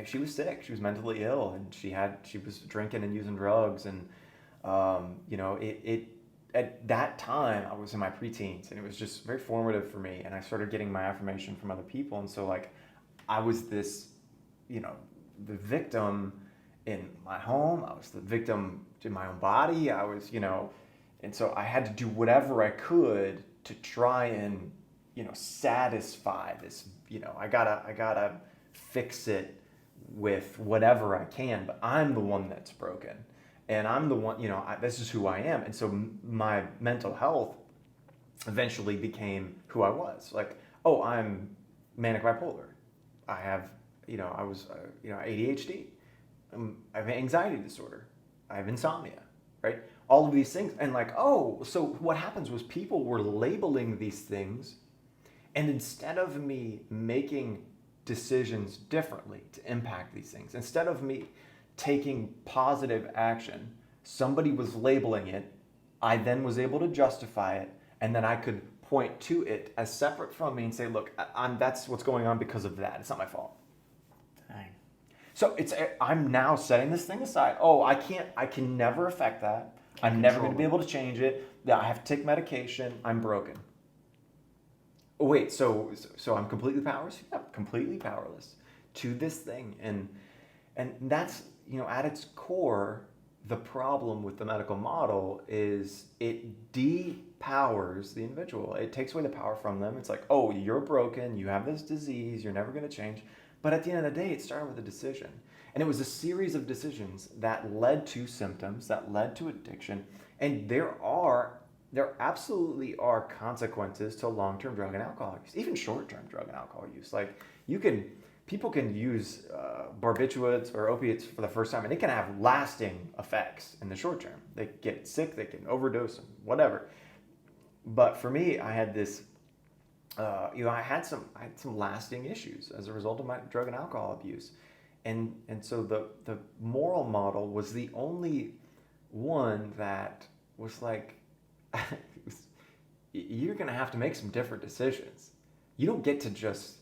S2: She was sick. She was mentally ill, and she was drinking and using drugs, and it at that time I was in my preteens, and it was just very formative for me. And I started getting my affirmation from other people, and so like I was this, the victim in my home. I was the victim in my own body. I was, and so I had to do whatever I could to try and, satisfy this, I gotta fix it with whatever I can, but I'm the one that's broken, and I'm the one, this is who I am. And so my mental health eventually became who I was. Like, oh, I'm manic bipolar. I have, I was, ADHD. I have anxiety disorder. I have insomnia, right? All of these things. And like, oh, so what happens was people were labeling these things, and instead of me making decisions differently to impact these things, instead of me taking positive action, somebody was labeling it. I then was able to justify it, and then I could point to it as separate from me and say, look, that's what's going on because of that. It's not my fault.
S1: Dang.
S2: So I'm now setting this thing aside. Oh, I can never affect that. I'm never going to be able to change it. I have to take medication. I'm broken. Oh, wait, so I'm completely powerless? Yeah, completely powerless to this thing. And that's, at its core, the problem with the medical model is it depowers the individual. It takes away the power from them. It's like, oh, you're broken. You have this disease. You're never going to change. But at the end of the day, it started with a decision. And it was a series of decisions that led to symptoms, that led to addiction. And there absolutely are consequences to long-term drug and alcohol use, even short-term drug and alcohol use. Like people can use barbiturates or opiates for the first time, and it can have lasting effects in the short term. They get sick, they can overdose, whatever. But for me, I had this, I had some lasting issues as a result of my drug and alcohol abuse. And so the moral model was the only one that was like, you're going to have to make some different decisions. You don't get to just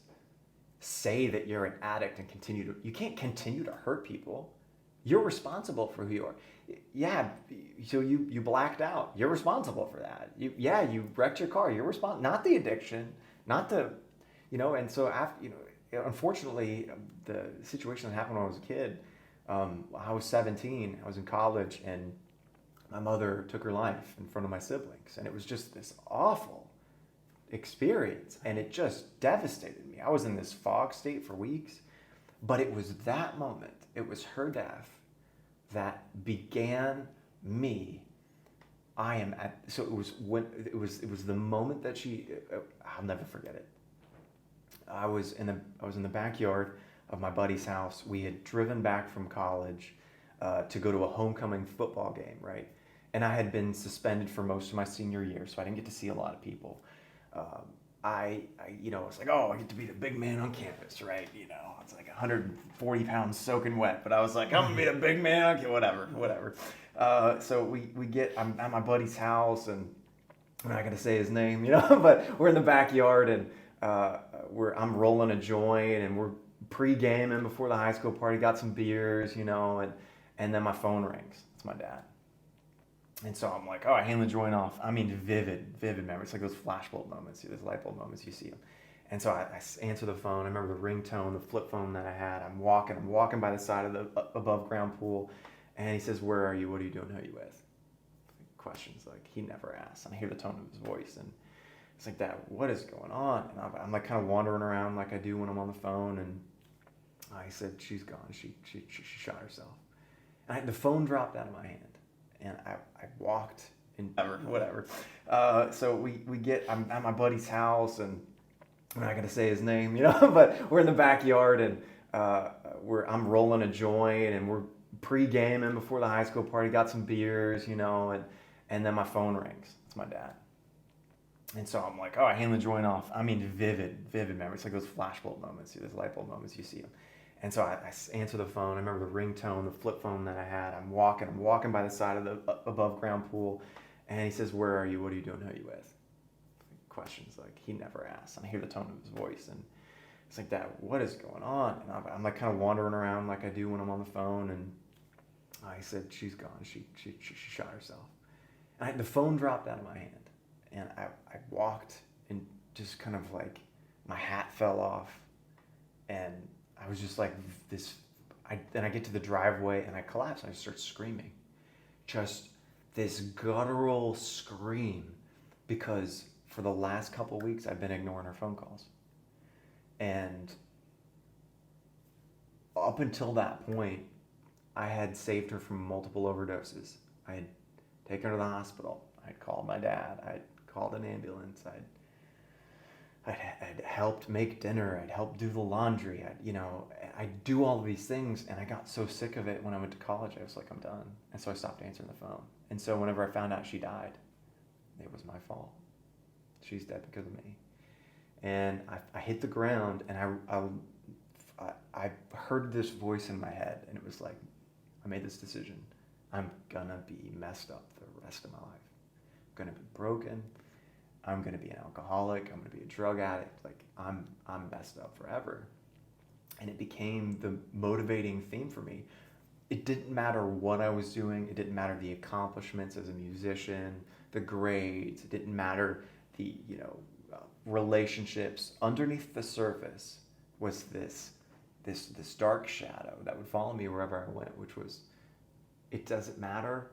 S2: say that you're an addict and you can't continue to hurt people. You're responsible for who you are. Yeah, so you blacked out. You're responsible for that. You wrecked your car. You're responsible, not the addiction, not the, and so after, unfortunately, the situation that happened when I was a kid, I was 17, I was in college, and my mother took her life in front of my siblings. And it was just this awful experience, and it just devastated me. I was in this fog state for weeks, but it was that moment, it was her death that began me. So it was the moment that I'll never forget it. I was in the backyard of my buddy's house. We had driven back from college to go to a homecoming football game, right? And I had been suspended for most of my senior year, so I didn't get to see a lot of people. I was like, oh, I get to be the big man on campus, right? It's like 140 pounds soaking wet, but I was like, I'm gonna be the big man, okay, whatever. So I'm at my buddy's house, and I'm not gonna say his name, but we're in the backyard, and I'm rolling a joint, and we're pre-gaming before the high school party, got some beers, and then my phone rings. It's my dad. And so I'm like, oh, I hand the joint off. I mean, vivid memories. It's like those flashbulb moments, those light bulb moments, you see them. And so I answer the phone. I remember the ringtone, the flip phone that I had. I'm walking by the side of the above ground pool. And he says, where are you? What are you doing? Who are you with? Questions like he never asks. And I hear the tone of his voice. And it's like, Dad, what is going on? And I'm like kind of wandering around like I do when I'm on the phone. And he said, she's gone. She shot herself. And the phone dropped out of my hand. And I walked in whatever. So I'm at my buddy's house, and I'm not gonna say his name, but we're in the backyard, and I'm rolling a joint, and we're pre-gaming before the high school party, got some beers, and then my phone rings. It's my dad. And so I'm like, oh, I hand the joint off. I mean, vivid memories. It's like those flashbulb moments, those light bulb moments, you see them. And so I answer the phone. I remember the ringtone, the flip phone that I had. I'm walking by the side of the above ground pool. And he says, where are you? What are you doing? Who are you with? questions like he never asks. And I hear the tone of his voice, and it's like, Dad, what is going on? And I'm like kind of wandering around like I do when I'm on the phone, and I said, she's gone. She shot herself. And the phone dropped out of my hand, and I walked, and just kind of like my hat fell off, and I was just like this. Then I get to the driveway, and I collapse, and I start screaming, just this guttural scream, because for the last couple of weeks I've been ignoring her phone calls, and up until that point, I had saved her from multiple overdoses. I had taken her to the hospital. I'd called my dad. I'd called an ambulance. I'd helped make dinner. I'd helped do the laundry. I'd do all of these things, and I got so sick of it when I went to college. I was like, I'm done. And so I stopped answering the phone. And so whenever I found out she died, it was my fault. She's dead because of me. And I hit the ground, and I heard this voice in my head, and it was like, I made this decision. I'm gonna be messed up the rest of my life. I'm gonna be broken. I'm gonna be an alcoholic. I'm gonna be a drug addict. Like I'm messed up forever. And it became the motivating theme for me. It didn't matter what I was doing. It didn't matter the accomplishments as a musician, the grades. It didn't matter the relationships. Underneath the surface was this dark shadow that would follow me wherever I went, which was, it doesn't matter.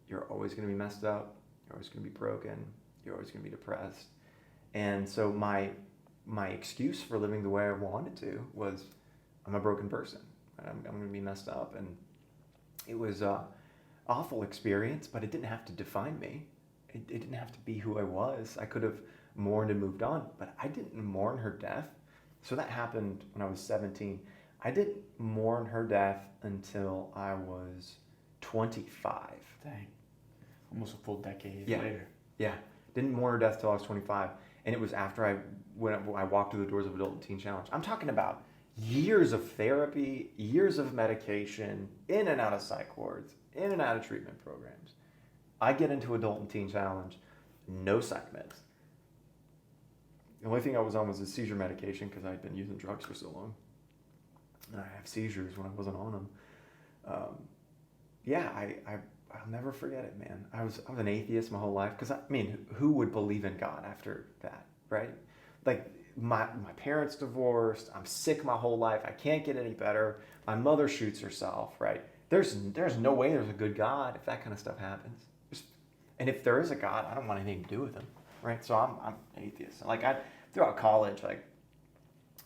S2: You're always going to be messed up. You're always going to be broken. You're always going to be depressed. And so my excuse for living the way I wanted to was, I'm a broken person. I'm going to be messed up. And it was an awful experience, but it didn't have to define me. It didn't have to be who I was. I could have mourned and moved on, but I didn't mourn her death. So that happened when I was 17. I didn't mourn her death until I was 25.
S1: Dang. Almost a full decade
S2: Yeah.
S1: later.
S2: Yeah. Didn't mourn her death till I was 25. And it was after I walked through the doors of Adult and Teen Challenge. I'm talking about years of therapy, years of medication, in and out of psych wards, in and out of treatment programs. I get into Adult and Teen Challenge, no psych meds. The only thing I was on was a seizure medication because I'd been using drugs for so long. And I have seizures when I wasn't on them. I'll never forget it, man. I was an atheist my whole life because, who would believe in God after that, right? Like, my parents divorced. I'm sick my whole life. I can't get any better. My mother shoots herself, right? There's no way there's a good God if that kind of stuff happens. And if there is a God, I don't want anything to do with him, right? So I'm atheist. Like, throughout college,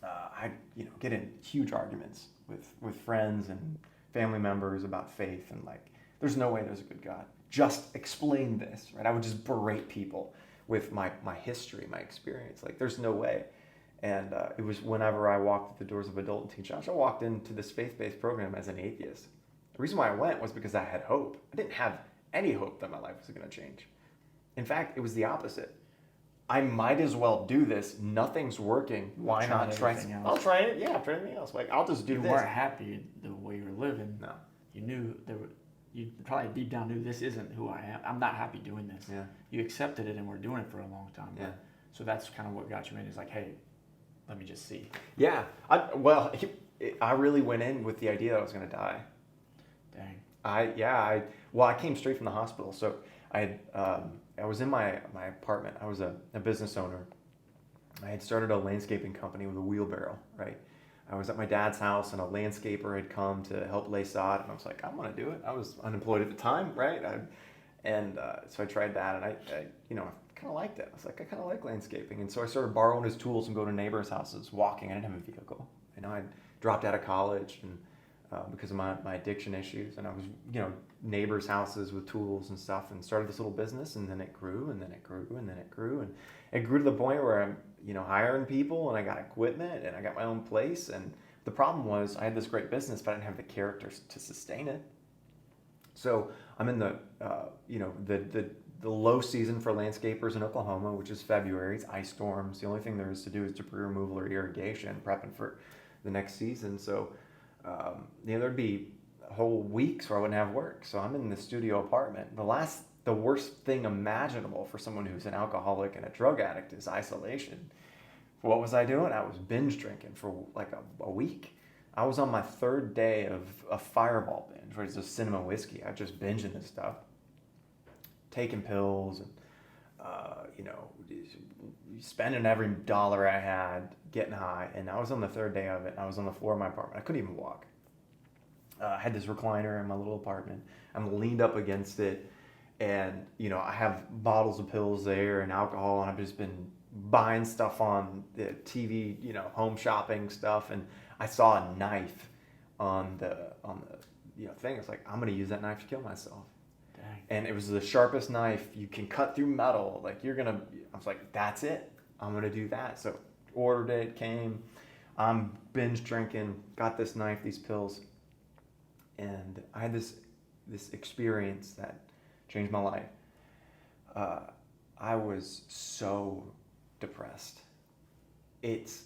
S2: I get in huge arguments with friends and family members about faith, and there's no way there's a good God. Just explain this, right? I would just berate people with my history, my experience. There's no way. And it was whenever I walked through the doors of Adult and Teen Challenge, I walked into this faith-based program as an atheist. The reason why I went was because I had hope. I didn't have any hope that my life was going to change. In fact, it was the opposite. I might as well do this. Nothing's working. Why not try something else? I'll try it. Yeah, I'll try anything else. I'll just do this.
S1: You weren't happy the way you were living.
S2: No.
S1: You knew you probably deep down knew this isn't who I am. I'm not happy doing this.
S2: Yeah.
S1: You accepted it and were doing it for a long time.
S2: Yeah.
S1: So that's kind of what got you in. Is like, hey, let me just see.
S2: Yeah. I really went in with the idea that I was going to die.
S1: Dang.
S2: I came straight from the hospital. So I was in my apartment. I was a business owner. I had started a landscaping company with a wheelbarrow, right? I was at my dad's house, and a landscaper had come to help lay sod, and I was like, I'm going to do it. I was unemployed at the time, right? So I tried that, and I kind of liked it. I was like, I kind of like landscaping. And so I started borrowing his tools and go to neighbors' houses walking. I didn't have a vehicle. I dropped out of college and because of my addiction issues. And I was, neighbors' houses with tools and stuff, and started this little business. And then it grew, and then it grew, and then it grew. And it grew to the point where I'm, hiring people, and I got equipment, and I got my own place. And the problem was I had this great business, but I didn't have the character to sustain it. So I'm in the low season for landscapers in Oklahoma, which is February. It's ice storms. The only thing there is to do is debris removal or irrigation, prepping for the next season. So, there'd be whole weeks where I wouldn't have work. So I'm in the studio apartment. The last the worst thing imaginable for someone who's an alcoholic and a drug addict is isolation. What was I doing? I was binge drinking for like a week. I was on my third day of a Fireball binge, which is a cinnamon whiskey. I just binging this stuff, taking pills, and spending every dollar I had, getting high. And I was on the third day of it. And I was on the floor of my apartment. I couldn't even walk. I had this recliner in my little apartment. I'm leaned up against it, and I have bottles of pills there and alcohol, and I've just been buying stuff on the TV, home shopping stuff, and I saw a knife on the thing. It's like, I'm gonna use that knife to kill myself.
S1: Dang.
S2: And it was the sharpest knife you can cut through metal. Like I was like, that's it. I'm gonna do that. So ordered it, came. I'm binge drinking, got this knife, these pills, and I had this experience that changed my life. I was so depressed. It's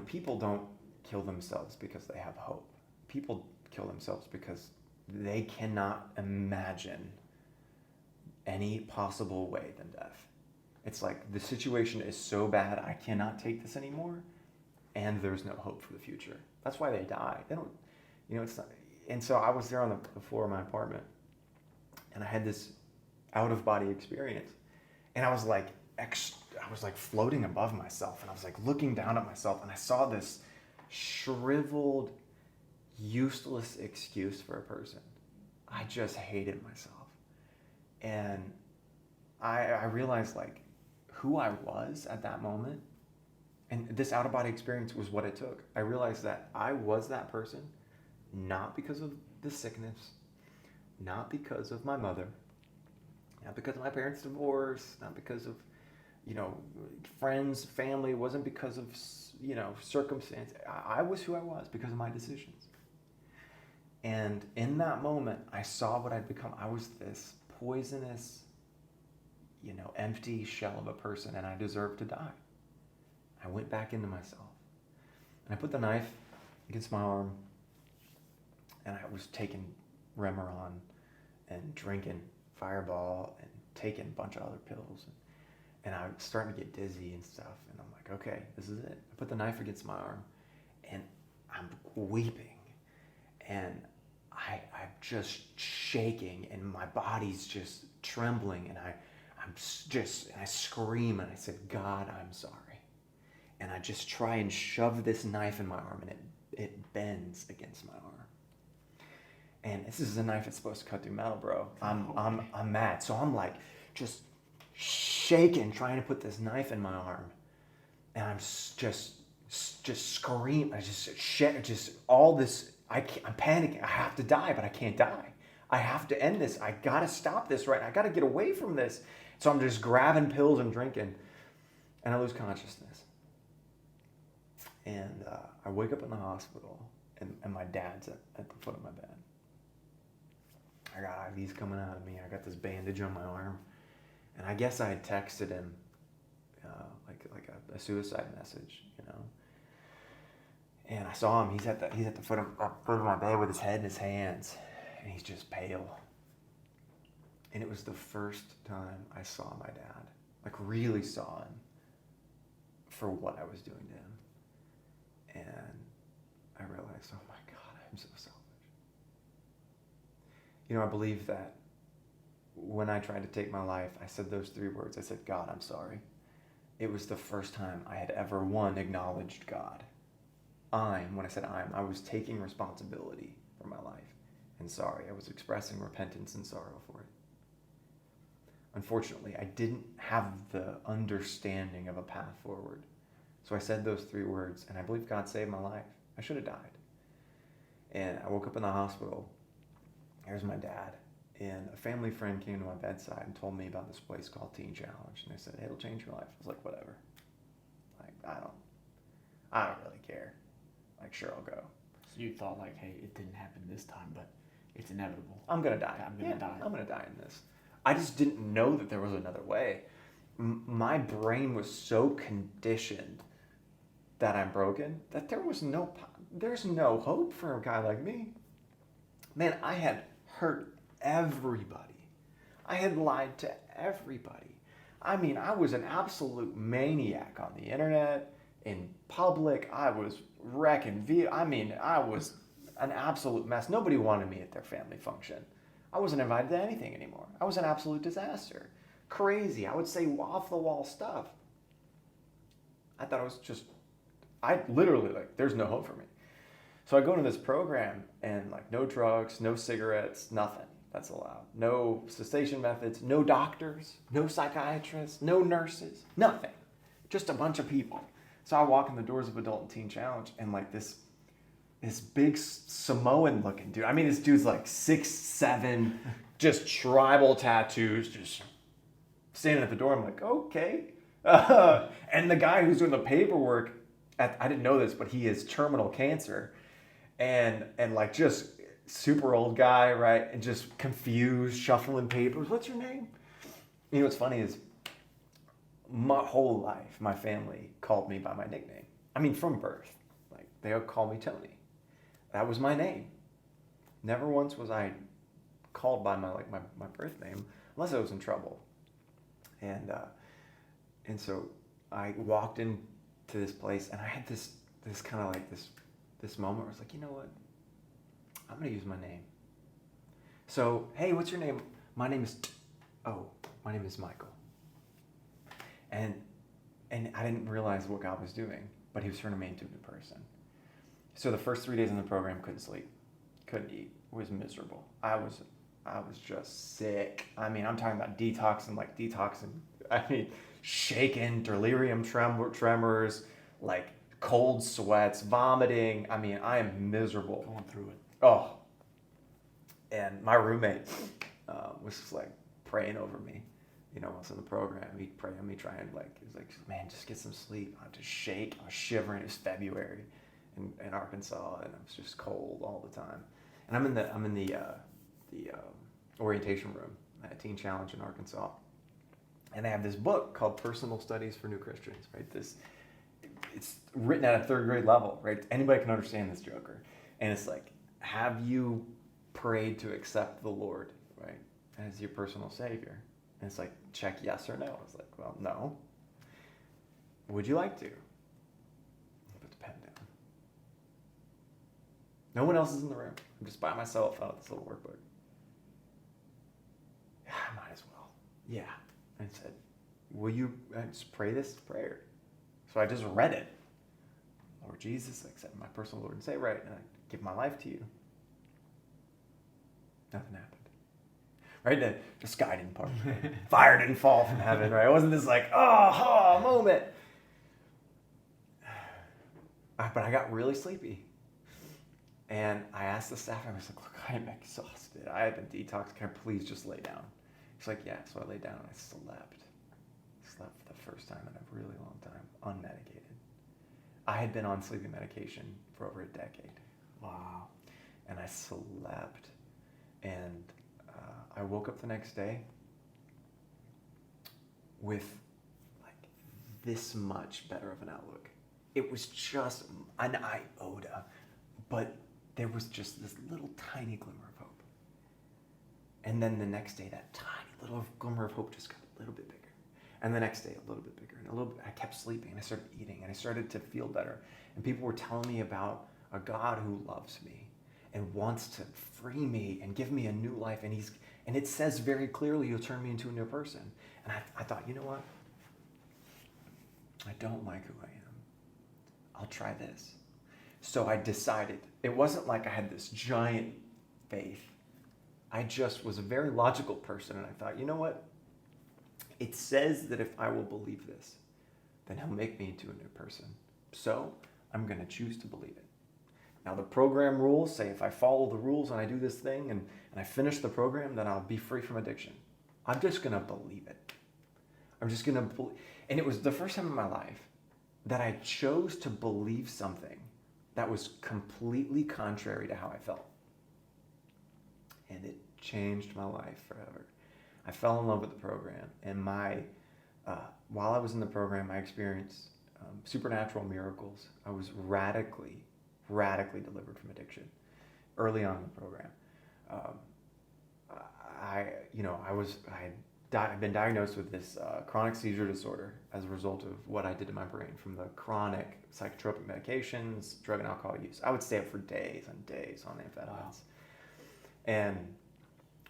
S2: people don't kill themselves because they have hope. People kill themselves because they cannot imagine any possible way than death. It's like, the situation is so bad, I cannot take this anymore, and there's no hope for the future. That's why they die. They don't, it's not. And so I was there on the floor of my apartment, and I had this out-of-body experience, and I was like floating above myself, and I was like looking down at myself, and I saw this shriveled, useless excuse for a person. I just hated myself. And I realized like who I was at that moment. And this out-of-body experience was what it took. I realized that I was that person, not because of the sickness, not because of my mother, not because of my parents' divorce, not because of friends, family. It wasn't because of circumstance. I was who I was because of my decisions. And in that moment, I saw what I'd become. I was this poisonous, empty shell of a person, and I deserved to die. I went back into myself, and I put the knife against my arm, and I was taking Remeron and drinking Fireball and taking a bunch of other pills. And I was starting to get dizzy and stuff. And I'm like, okay, this is it. I put the knife against my arm, and I'm weeping. And I'm just shaking, and my body's just trembling. And I scream, and I said, God, I'm sorry. And I just try and shove this knife in my arm, and it bends against my arm. And this is a knife that's supposed to cut through metal, bro. I'm mad. So I'm like just shaking, trying to put this knife in my arm, and I'm just scream. Just all this. I'm panicking. I have to die, but I can't die. I have to end this. I gotta stop this, right? I gotta get away from this. So I'm just grabbing pills and drinking, and I lose consciousness. And I wake up in the hospital, and my dad's at the foot of my bed. I got IVs coming out of me. I got this bandage on my arm. And I guess I had texted him like a suicide message, And I saw him. He's at the foot of my bed with his head in his hands, and he's just pale. And it was the first time I saw my dad, like really saw him for what I was doing to him. And I realized, oh my God, I'm so selfish. I believe that when I tried to take my life, I said those 3 words. I said, God, I'm sorry. It was the first time I had ever, acknowledged God. When I said I was taking responsibility for my life. And sorry, I was expressing repentance and sorrow for it. Unfortunately, I didn't have the understanding of a path forward. So I said those 3 words, and I believe God saved my life. I should have died. And I woke up in the hospital. Here's my dad. And a family friend came to my bedside and told me about this place called Teen Challenge. And they said, hey, it'll change your life. I was like, whatever. Like, I don't really care. Like, sure, I'll go.
S1: So you thought like, hey, it didn't happen this time, but it's inevitable.
S2: I'm going to die. I'm going to die in this. I just didn't know that there was another way. My brain was so conditioned that I'm broken that there's no hope for a guy like me. Man, I had hurt everybody. I had lied to everybody. I mean, I was an absolute maniac on the internet, in public. I was wrecking I was an absolute mess. Nobody wanted me at their family function. I wasn't invited to anything anymore. I was an absolute disaster. Crazy. I would say off the wall stuff. I thought it was just, I literally, like, there's no hope for me. So I go into this program and, like, no drugs, no cigarettes, nothing that's allowed. No cessation methods, no doctors, no psychiatrists, no nurses, nothing. Just a bunch of people. So I walk in the doors of Adult and Teen Challenge, and, like, this big Samoan looking dude. I mean, this dude's like 6'7", just tribal tattoos, just standing at the door. I'm like, okay. And the guy who's doing the paperwork, I didn't know this, but he has terminal cancer, and like, just super old guy, right? And just confused, shuffling papers. What's your name? You know what's funny is my whole life, my family called me by my nickname. I mean, from birth, like, they would call me Tony. That was my name. Never once was I called by my birth name, unless I was in trouble. And so I walked into this place, and I had this kind of like this moment where I was like, you know what? I'm gonna use my name. So, hey, what's your name? My name is my name is Michael. And I didn't realize what God was doing, but He was turning me into a new person. So the first 3 days in the program, couldn't sleep, couldn't eat, was miserable. I was just sick. I mean, I'm talking about detoxing, I mean, shaking, delirium tremors, like cold sweats, vomiting. I mean, I am miserable.
S1: Going through it.
S2: Oh. And my roommate was just like praying over me. You know, once in the program, he'd pray on me, he was like, man, just get some sleep. I just shake. I was shivering. It was February in Arkansas, and it was just cold all the time. And I'm in the orientation room at Teen Challenge in Arkansas, and they have this book called Personal Studies for New Christians. Right, it's written at a third grade level. Right, anybody can understand this joker, and it's like, have you prayed to accept the Lord, right, as your personal Savior? And it's like, check yes or no. I was like, well, no. Would you like to? Put the pen down. No one else is in the room. I'm just by myself out of this little workbook. Yeah, I might as well. Yeah. And it said, will you just pray this prayer? So I just read it. Lord Jesus, I accept my personal Lord and Savior, right? And I give my life to you. Nothing happened. Right? The sky didn't part. Fire didn't fall from heaven, right? It wasn't this like, moment. But I got really sleepy. And I asked the staff, I was like, look, I am exhausted. I have been detoxed. Can I please just lay down? She's like, yeah. So I laid down and I slept. Slept for the first time in a really long time, unmedicated. I had been on sleeping medication for over a decade.
S1: Wow.
S2: And I slept. And I woke up the next day with like this much better of an outlook. It was just an iota, but there was just this little tiny glimmer of hope. And then the next day, that tiny little glimmer of hope just got a little bit bigger. And the next day, a little bit bigger. And a little bit, I kept sleeping, and I started eating, and I started to feel better. And people were telling me about a God who loves me and wants to free me and give me a new life. And it says very clearly, you'll turn me into a new person. And I thought, you know what? I don't like who I am. I'll try this. So I decided. It wasn't like I had this giant faith. I just was a very logical person. And I thought, you know what? It says that if I will believe this, then He'll make me into a new person. So I'm going to choose to believe it. Now, the program rules say if I follow the rules and I do this thing and I finish the program, then I'll be free from addiction. I'm just going to believe it. I'm just going to believe. And it was the first time in my life that I chose to believe something that was completely contrary to how I felt. And it changed my life forever. I fell in love with the program. And while I was in the program, I experienced supernatural miracles. I was radically delivered from addiction early on in the program. I've been diagnosed with this chronic seizure disorder as a result of what I did to my brain from the chronic psychotropic medications, drug and alcohol use. I would stay up for days and days on amphetamines. Wow. And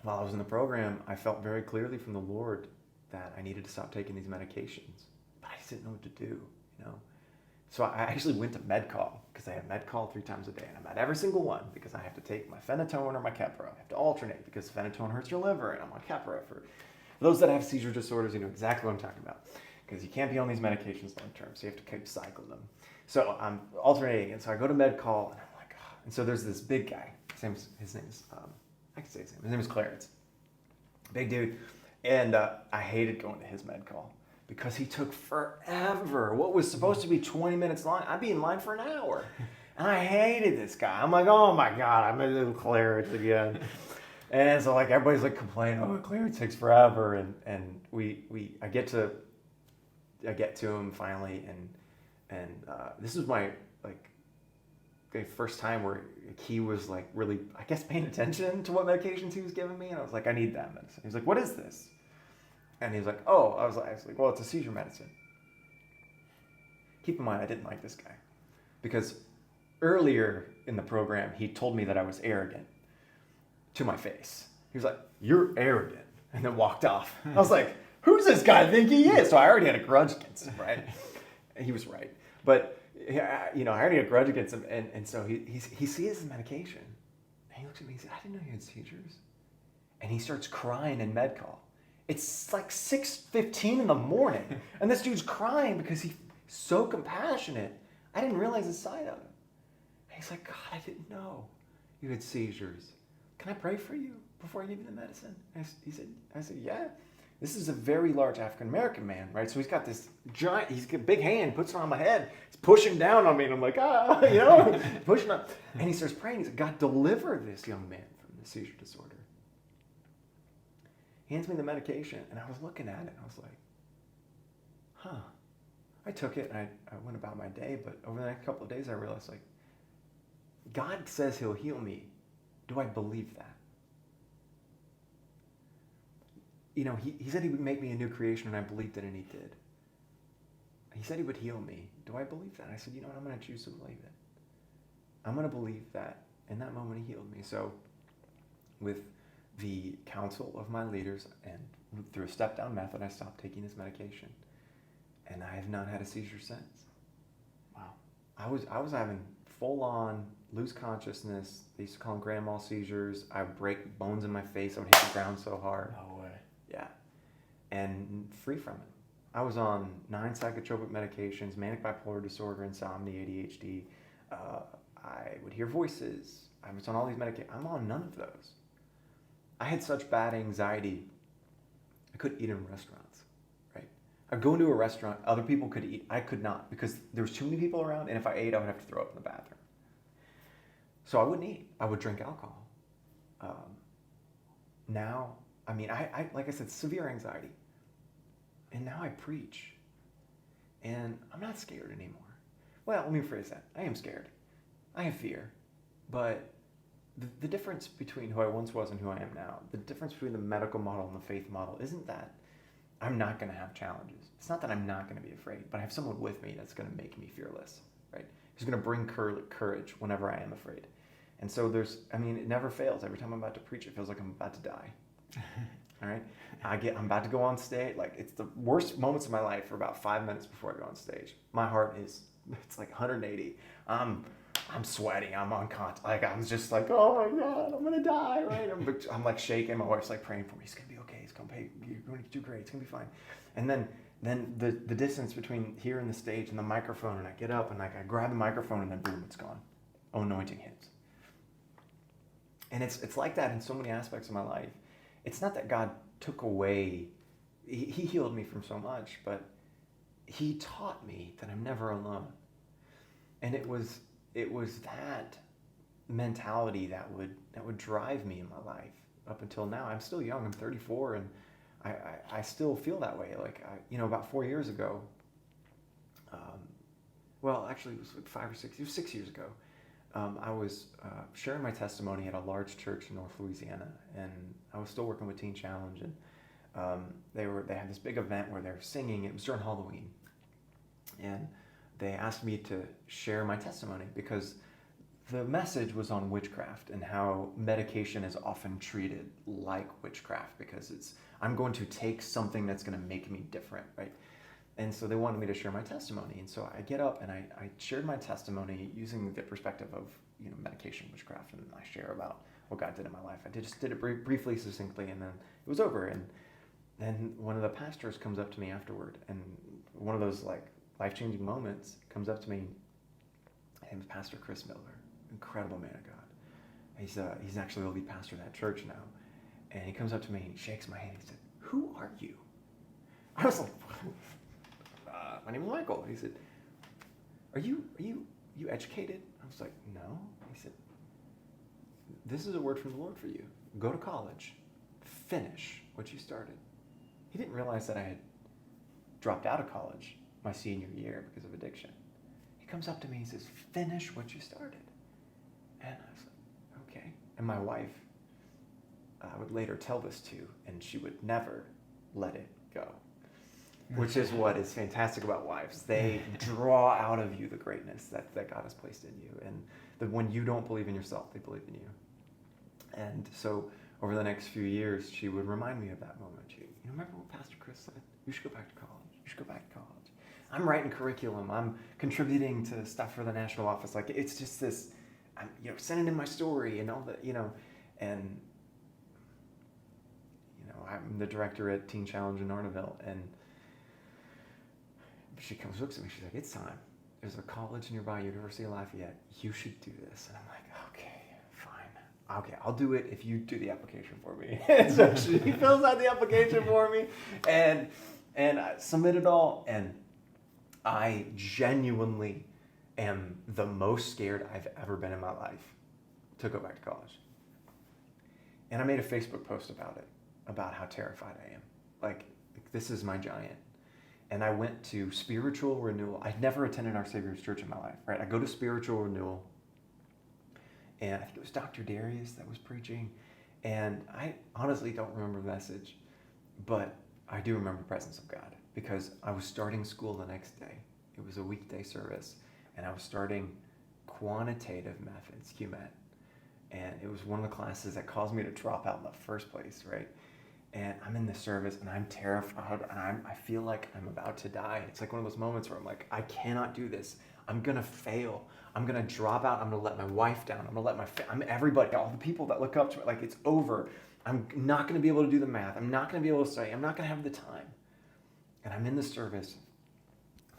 S2: while I was in the program, I felt very clearly from the Lord that I needed to stop taking these medications, but I just didn't know what to do, you know. So I actually went to med-call because I have med-call 3 times a day, and I'm at every single one because I have to take my phenatone or my Keppra. I have to alternate because phenatone hurts your liver, and I'm on Keppra. For those that have seizure disorders, you know exactly what I'm talking about, because you can't be on these medications long term, so you have to keep cycling them. So I'm alternating, and so I go to med-call, and I'm like, oh. And so there's this big guy. His name is I can say his name. His name is Clarence. Big dude. And I hated going to his med call because he took forever. What was supposed to be 20 minutes long, I'd be in line for an hour. And I hated this guy. I'm like, oh my God, I'm in little Clarence again. And so like everybody's like complaining, oh, Clarence takes forever. And I get to him finally, and this was my the first time where he was like really, I guess, paying attention to what medications he was giving me. And I was like, I need that medicine. He's like, what is this? And he was like, oh, I was like, well, it's a seizure medicine. Keep in mind, I didn't like this guy because earlier in the program, he told me that I was arrogant to my face. He was like, you're arrogant, and then walked off. I was like, who's this guy think he is? So I already had a grudge against him, right? And he was right. But you know, I already had a grudge against him, and so he sees his medication, and he looks at me and says, I didn't know you had seizures. And he starts crying in med call. It's like 6:15 in the morning, and this dude's crying because he's so compassionate. I didn't realize the side of him. And he's like, God, I didn't know you had seizures. Can I pray for you before I give you the medicine? I said, yeah. This is a very large African-American man, right? So he's got this giant, he's got a big hand, puts it on my head. He's pushing down on me, and I'm like, you know, pushing up. And he starts praying. He said, God, deliver this young man from the seizure disorder. He hands me the medication, and I was looking at it, and I was like, huh. I took it, and I went about my day, but over the next couple of days, I realized, like, God says he'll heal me. Do I believe that? You know, he said he would make me a new creation, and I believed it, and he did. He said he would heal me. Do I believe that? I said, you know what, I'm going to choose to believe it. I'm going to believe that in that moment he healed me. So with the counsel of my leaders and through a step-down method, I stopped taking his medication. And I have not had a seizure since.
S1: Wow.
S2: I was having full-on lose consciousness. They used to call them grand mal seizures. I would break bones in my face. I would hit the ground so hard.
S1: No way.
S2: Yeah. And free from it. I was on 9 psychotropic medications, manic bipolar disorder, insomnia, ADHD. I would hear voices. I was on all these medications. I'm on none of those. I had such bad anxiety, I couldn't eat in restaurants, right? I'd go into a restaurant, other people could eat. I could not because there was too many people around, and if I ate, I would have to throw up in the bathroom. So I wouldn't eat. I would drink alcohol. Now, I mean, I like I said, severe anxiety. And now I preach. And I'm not scared anymore. Well, let me rephrase that. I am scared. I have fear. But the difference between who I once was and who I am now, the difference between the medical model and the faith model isn't that I'm not going to have challenges. It's not that I'm not going to be afraid, but I have someone with me that's going to make me fearless, right? Who's going to bring courage whenever I am afraid. And so it never fails. Every time I'm about to preach, it feels like I'm about to die. All right? I'm about to go on stage. Like, it's the worst moments of my life for about 5 minutes before I go on stage. My heart it's like 180. I'm sweating. I'm unconscious. Like, I'm just like, oh my God, I'm going to die, right? I'm like shaking. My wife's like praying for me. It's going to be okay. You're going to do great. It's going to be fine. And then the distance between here and the stage and the microphone, and I get up and like I grab the microphone and then boom, it's gone. Anointing hits. And it's like that in so many aspects of my life. It's not that God took away, he healed me from so much, but he taught me that I'm never alone. And it was that mentality that would drive me in my life up until now. I'm still young. I'm 34, and I still feel that way. Like about 4 years ago. Well, actually, it was like 5 or 6. It was 6 years ago. I was sharing my testimony at a large church in North Louisiana, and I was still working with Teen Challenge, and they had this big event where they were singing. It was during Halloween, and they asked me to share my testimony because the message was on witchcraft and how medication is often treated like witchcraft because I'm going to take something that's going to make me different, right? And so they wanted me to share my testimony. And so I get up and I shared my testimony using the perspective of, medication, witchcraft, and I share about what God did in my life. I just did it briefly, succinctly, and then it was over. And then one of the pastors comes up to me afterward, and one of those life-changing moments comes up to me. His name is Pastor Chris Miller, incredible man of God. He's actually the lead pastor of that church now. And he comes up to me and he shakes my hand. He said, "Who are you?" I was like, "My name is Michael." He said, "Are you educated?" I was like, "No." He said, "This is a word from the Lord for you. Go to college. Finish what you started." He didn't realize that I had dropped out of college my senior year because of addiction. He comes up to me and says, "Finish what you started." And I was like, "Okay." And my wife, I would later tell this to, and she would never let it go. Which is what is fantastic about wives. They draw out of you the greatness that God has placed in you. And when you don't believe in yourself, they believe in you. And so over the next few years, she would remind me of that moment. You remember what Pastor Chris said? You should go back to college. You should go back to college. I'm writing curriculum. I'm contributing to stuff for the national office. It's just this, I'm sending in my story and all that, and I'm the director at Teen Challenge in Arnaville, and she looks at me, she's like, "It's time. There's a college nearby, University of Lafayette. You should do this." And I'm like, "Okay, fine. Okay, I'll do it if you do the application for me." And so she fills out the application for me, and I submit it all, and I genuinely am the most scared I've ever been in my life to go back to college. And I made a Facebook post about it, about how terrified I am. This is my giant. And I went to spiritual renewal. I'd never attended Our Savior's Church in my life, right? I go to spiritual renewal, and I think it was Dr. Darius that was preaching, and I honestly don't remember the message, but I do remember the presence of God because I was starting school the next day. It was a weekday service, and I was starting quantitative methods, QMet, and it was one of the classes that caused me to drop out in the first place, right? And I'm in the service, and I'm terrified, and I feel like I'm about to die. It's like one of those moments where I'm like, I cannot do this. I'm going to fail. I'm going to drop out. I'm going to let my wife down. I'm going to let everybody, all the people that look up to me, it's over. I'm not going to be able to do the math. I'm not going to be able to study. I'm not going to have the time. And I'm in the service.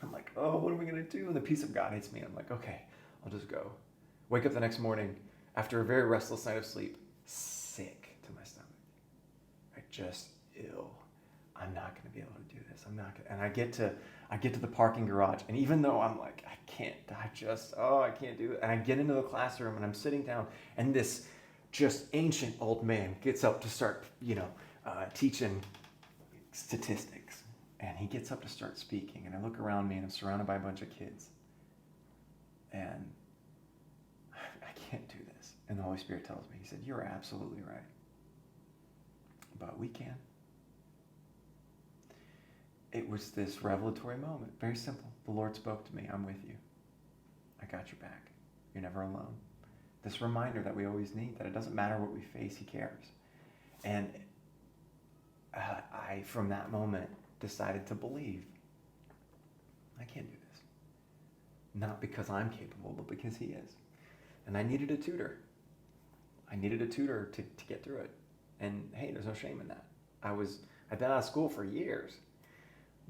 S2: I'm like, oh, what are we going to do? And the peace of God hits me. I'm like, okay, I'll just go. Wake up the next morning after a very restless night of sleep, sick to my stomach. Just ill. I'm not going to be able to do this. I'm not going to. And I get to the parking garage, and even though I'm like, I can't do it. And I get into the classroom, and I'm sitting down, and this just ancient old man gets up to start, teaching statistics. And he gets up to start speaking, and I look around me, and I'm surrounded by a bunch of kids. And I can't do this. And the Holy Spirit tells me, he said, "You're absolutely right. But we can." It was this revelatory moment. Very simple. The Lord spoke to me. I'm with you. I got your back. You're never alone. This reminder that we always need, that it doesn't matter what we face, he cares. And I, from that moment, decided to believe. I can't do this. Not because I'm capable, but because he is. And I needed a tutor. I needed a tutor to get through it. And hey, there's no shame in that. I've been out of school for years,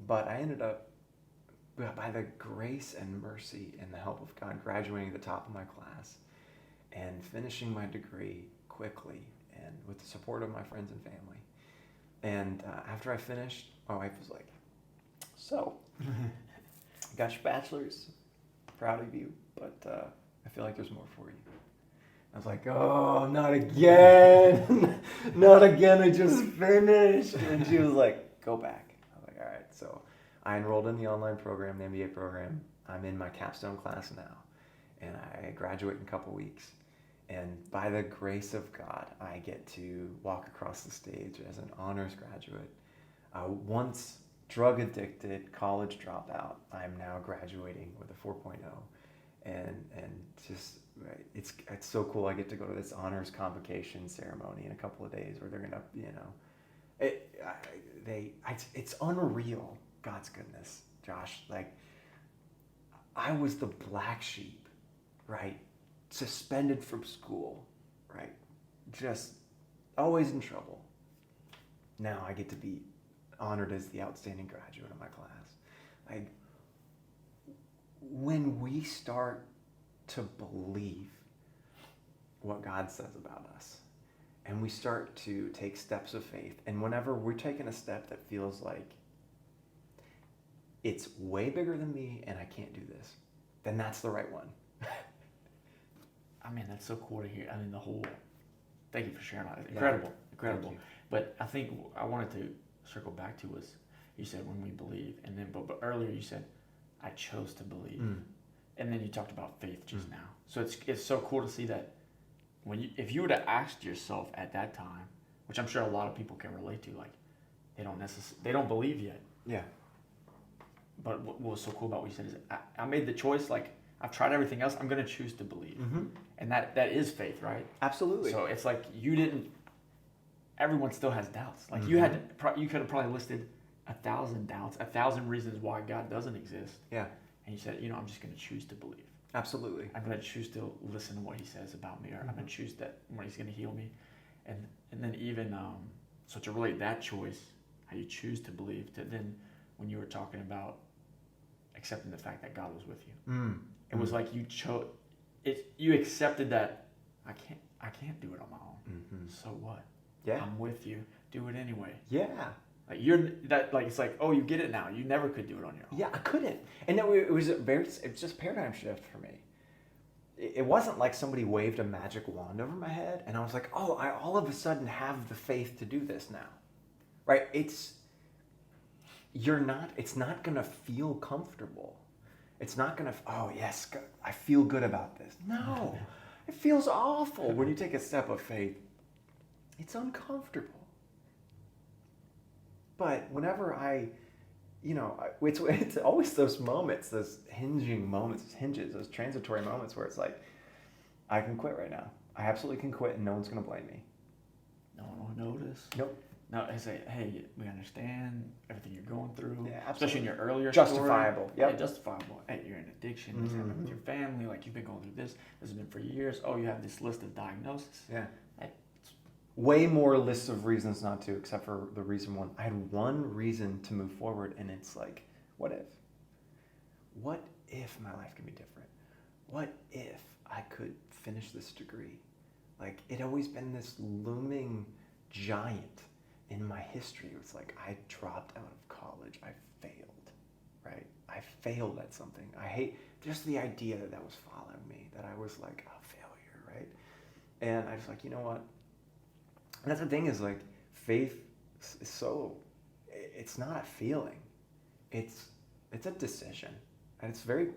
S2: but I ended up, by the grace and mercy and the help of God, graduating at the top of my class and finishing my degree quickly and with the support of my friends and family. And after I finished, my wife was like, "So, got your bachelor's, proud of you, but I feel like there's more for you." I was like, "Oh, not again. Not again. I just finished." And she was like, "Go back." I was like, "All right." So I enrolled in the online program, the MBA program. I'm in my capstone class now. and I graduate in a couple weeks. And by the grace of God, I get to walk across the stage as an honors graduate. Once drug addicted college dropout, I'm now graduating with a 4.0. And just, right, it's so cool. I get to go to this honors convocation ceremony in a couple of days where they're gonna, it's unreal, God's goodness, Josh. Like, I was the black sheep, right? Suspended from school, right? Just always in trouble. Now I get to be honored as the outstanding graduate of my class. Like, when we start to believe what God says about us, and we start to take steps of faith, and whenever we're taking a step that feels like it's way bigger than me and I can't do this, then that's the right one.
S1: I mean, that's so cool to hear. I mean, thank you for sharing that. Incredible. But I think I wanted to circle back to was, you said when we believe, and then, but earlier you said, I chose to believe. And then you talked about faith just now. So it's so cool to see that if you would have asked yourself at that time, which I'm sure a lot of people can relate to, like, they don't believe yet.
S2: Yeah.
S1: But what was so cool about what you said is I made the choice, like, I've tried everything else, I'm going to choose to believe. And that is faith, right?
S2: Absolutely.
S1: So it's like everyone still has doubts. Like you could have probably listed 1,000 doubts, 1,000 reasons why God doesn't exist.
S2: Yeah.
S1: And you said, I'm just going to choose to believe.
S2: Absolutely.
S1: I'm going to choose to listen to what he says about me, or I'm going to choose that when he's going to heal me. And then even, so to relate that choice, how you choose to believe, to then when you were talking about accepting the fact that God was with you. It was like you chose it. You accepted that I can't do it on my own. So what?
S2: Yeah.
S1: I'm with you. Do it anyway.
S2: Yeah.
S1: Like it's like, oh, you get it now. You never could do it on your own.
S2: Yeah, I couldn't. And it was just a paradigm shift for me. It wasn't like somebody waved a magic wand over my head and I was like, oh, I all of a sudden have the faith to do this now. Right? It's not going to feel comfortable. It's not going to, oh, yes, I feel good about this. No, it feels awful when you take a step of faith. It's uncomfortable. But whenever it's always those moments, those hinging moments, those transitory moments where it's like, I can quit right now. I absolutely can quit and no one's going to blame me.
S1: No one will notice.
S2: Nope.
S1: No, I say, hey, we understand everything you're going through.
S2: Yeah, absolutely.
S1: Especially in your earlier
S2: justifiable.
S1: story.
S2: Yep.
S1: Yeah, justifiable. Hey, you're in addiction. What's happening with your family? Like, you've been going through this. This has been for years. Oh, you have this list of diagnoses.
S2: Yeah. Way more lists of reasons not to, except for the reason one. I had one reason to move forward, and it's like, what if? What if my life can be different? What if I could finish this degree? Like, it always been this looming giant in my history. It's like, I dropped out of college. I failed, right? I failed at something. I hate just the idea that was following me, that I was like a failure, right? And I was like, you know what? And that's the thing is, like, faith is so, it's not a feeling. It's a decision. At its very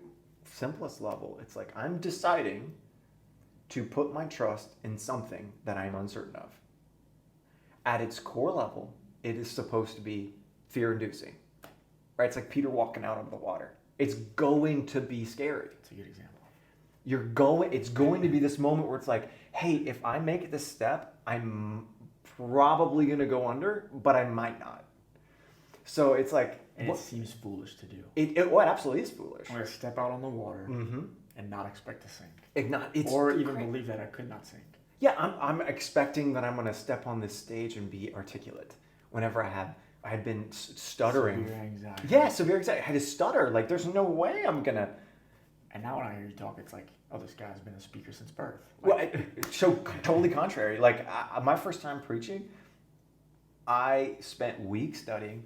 S2: simplest level, it's like, I'm deciding to put my trust in something that I'm uncertain of. At its core level, it is supposed to be fear-inducing, right? It's like Peter walking out of the water. It's going to be scary.
S1: It's a good example.
S2: It's going to be this moment where it's like, hey, if I make this step, I'm probably going to go under, but I might not. So it's like...
S1: And it seems foolish to do.
S2: It absolutely is foolish.
S1: I'm going to step out on the water and not expect to sink.
S2: Even
S1: believe that I could not sink.
S2: Yeah, I'm expecting that I'm going to step on this stage and be articulate. Whenever I had been stuttering.
S1: Severe anxiety.
S2: Yeah, severe anxiety. I had to stutter. Like, there's no way I'm going to...
S1: And now when I hear you talk, it's like, oh, this guy's been a speaker since birth.
S2: Like, so totally contrary. Like, my first time preaching, I spent weeks studying.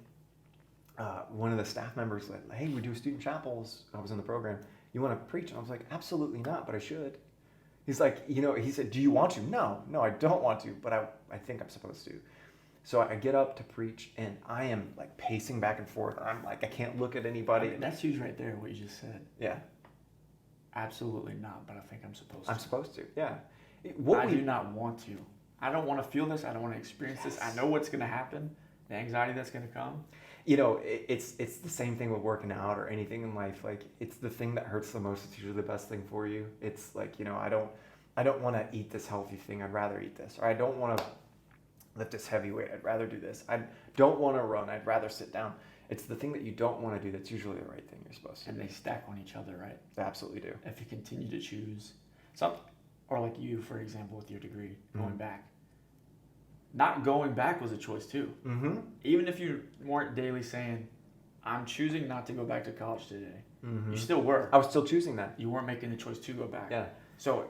S2: One of the staff members said, hey, we do student chapels. I was in the program. You want to preach? And I was like, absolutely not, but I should. He's like, he said, do you want to? No, I don't want to, but I think I'm supposed to. So I get up to preach, and I am like pacing back and forth. I'm like, I can't look at anybody.
S1: That's huge right there, what you just said.
S2: Yeah.
S1: Absolutely not, but I think I'm supposed to.
S2: I'm supposed to, yeah.
S1: I do not want to. I don't want to feel this. I don't want to experience this. I know what's going to happen, the anxiety that's going to come.
S2: It's the same thing with working out or anything in life. Like, it's the thing that hurts the most. It's usually the best thing for you. It's like, I don't want to eat this healthy thing. I'd rather eat this. Or I don't want to lift this heavy weight. I'd rather do this. I don't want to run. I'd rather sit down. It's the thing that you don't want to do that's usually the right thing you're supposed to
S1: And
S2: do.
S1: they stack on each other, right?
S2: They absolutely do.
S1: If you continue to choose something, or like you, for example, with your degree, going back. Not going back was a choice too.
S2: Mm-hmm.
S1: Even if you weren't daily saying, I'm choosing not to go back to college today.
S2: Mm-hmm.
S1: You still were.
S2: I was still choosing that.
S1: You weren't making the choice to go back.
S2: Yeah.
S1: So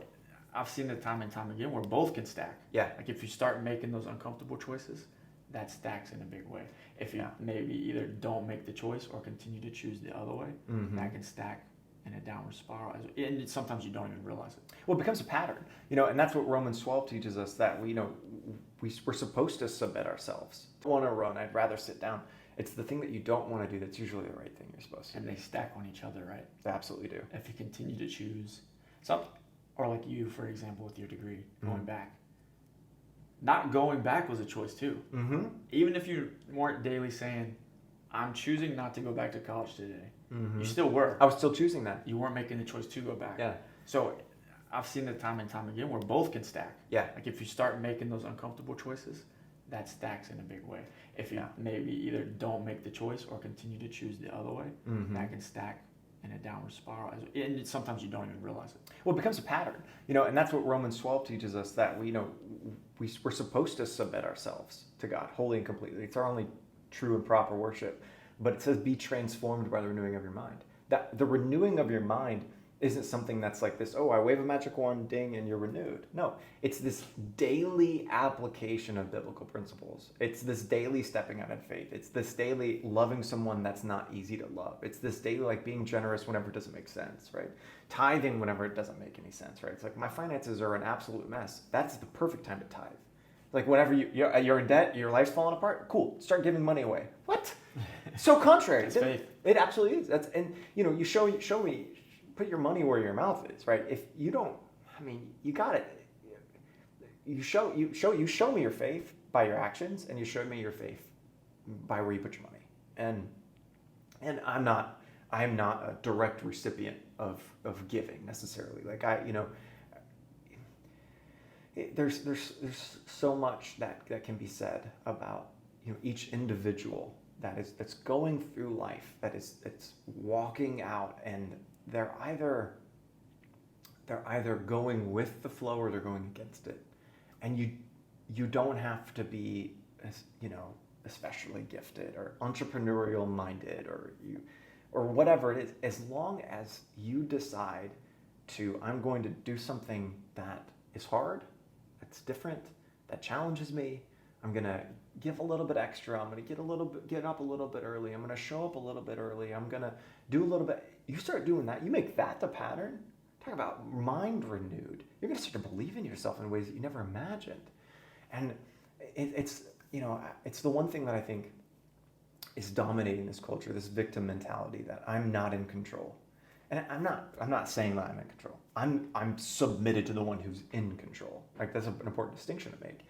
S1: I've seen it time and time again where both can stack.
S2: Yeah.
S1: Like if you start making those uncomfortable choices, that stacks in a big way. If you
S2: Yeah.
S1: maybe either don't make the choice or continue to choose the other way, that can stack in a downward spiral. And sometimes you don't even realize it.
S2: Well, it becomes a pattern, and that's what Romans 12 teaches us, that we're supposed to submit ourselves. I don't want to run. I'd rather sit down. It's the thing that you don't want to do that's usually the right thing you're supposed to
S1: And
S2: do.
S1: they stack on each other, right?
S2: They absolutely do.
S1: If you continue to choose something, or like you, for example, with your degree, going back. Not going back was a choice too.
S2: Mm-hmm.
S1: Even if you weren't daily saying, I'm choosing not to go back to college today.
S2: Mm-hmm.
S1: You still were.
S2: I was still choosing that.
S1: You weren't making the choice to go back.
S2: Yeah.
S1: So I've seen it time and time again where both can stack.
S2: Yeah.
S1: Like if you start making those uncomfortable choices, that stacks in a big way. If you
S2: Yeah.
S1: maybe either don't make the choice or continue to choose the other way, that can stack in a downward spiral. And sometimes you don't even realize it.
S2: Well, it becomes a pattern, and that's what Romans 12 teaches us, that we're supposed to submit ourselves to God wholly and completely. It's our only true and proper worship. But it says, be transformed by the renewing of your mind. That the renewing of your mind isn't something that's like this, I wave a magic wand, ding, and you're renewed. No, it's this daily application of biblical principles. It's this daily stepping out in faith. It's this daily loving someone that's not easy to love. It's this daily being generous whenever it doesn't make sense, right? Tithing whenever it doesn't make any sense, right? It's like, my finances are an absolute mess. That's the perfect time to tithe. Like whenever you're in debt, your life's falling apart, cool, start giving money away. What? So contrary.
S1: That's faith.
S2: It absolutely is. You show me, put your money where your mouth is, right? If you don't, you got it. You show me your faith by your actions, and you show me your faith by where you put your money. And I'm not a direct recipient of giving necessarily. Like there's so much that can be said about each individual that's going through life, it's walking out, and they're either going with the flow or they're going against it. And you don't have to be especially gifted or entrepreneurial minded or whatever it is, as long as you decide I'm going to do something that is hard, that's different, that challenges me. I'm going to give a little bit extra. I'm going to get up a little bit early. I'm going to show up a little bit early. I'm going to do a little bit. You start doing that. You make that the pattern. Talk about mind renewed. You're going to start to believe in yourself in ways that you never imagined. And it's the one thing that I think is dominating this culture, this victim mentality that I'm not in control. And I'm not saying that I'm in control. I'm submitted to the one who's in control. Like, that's an important distinction to make.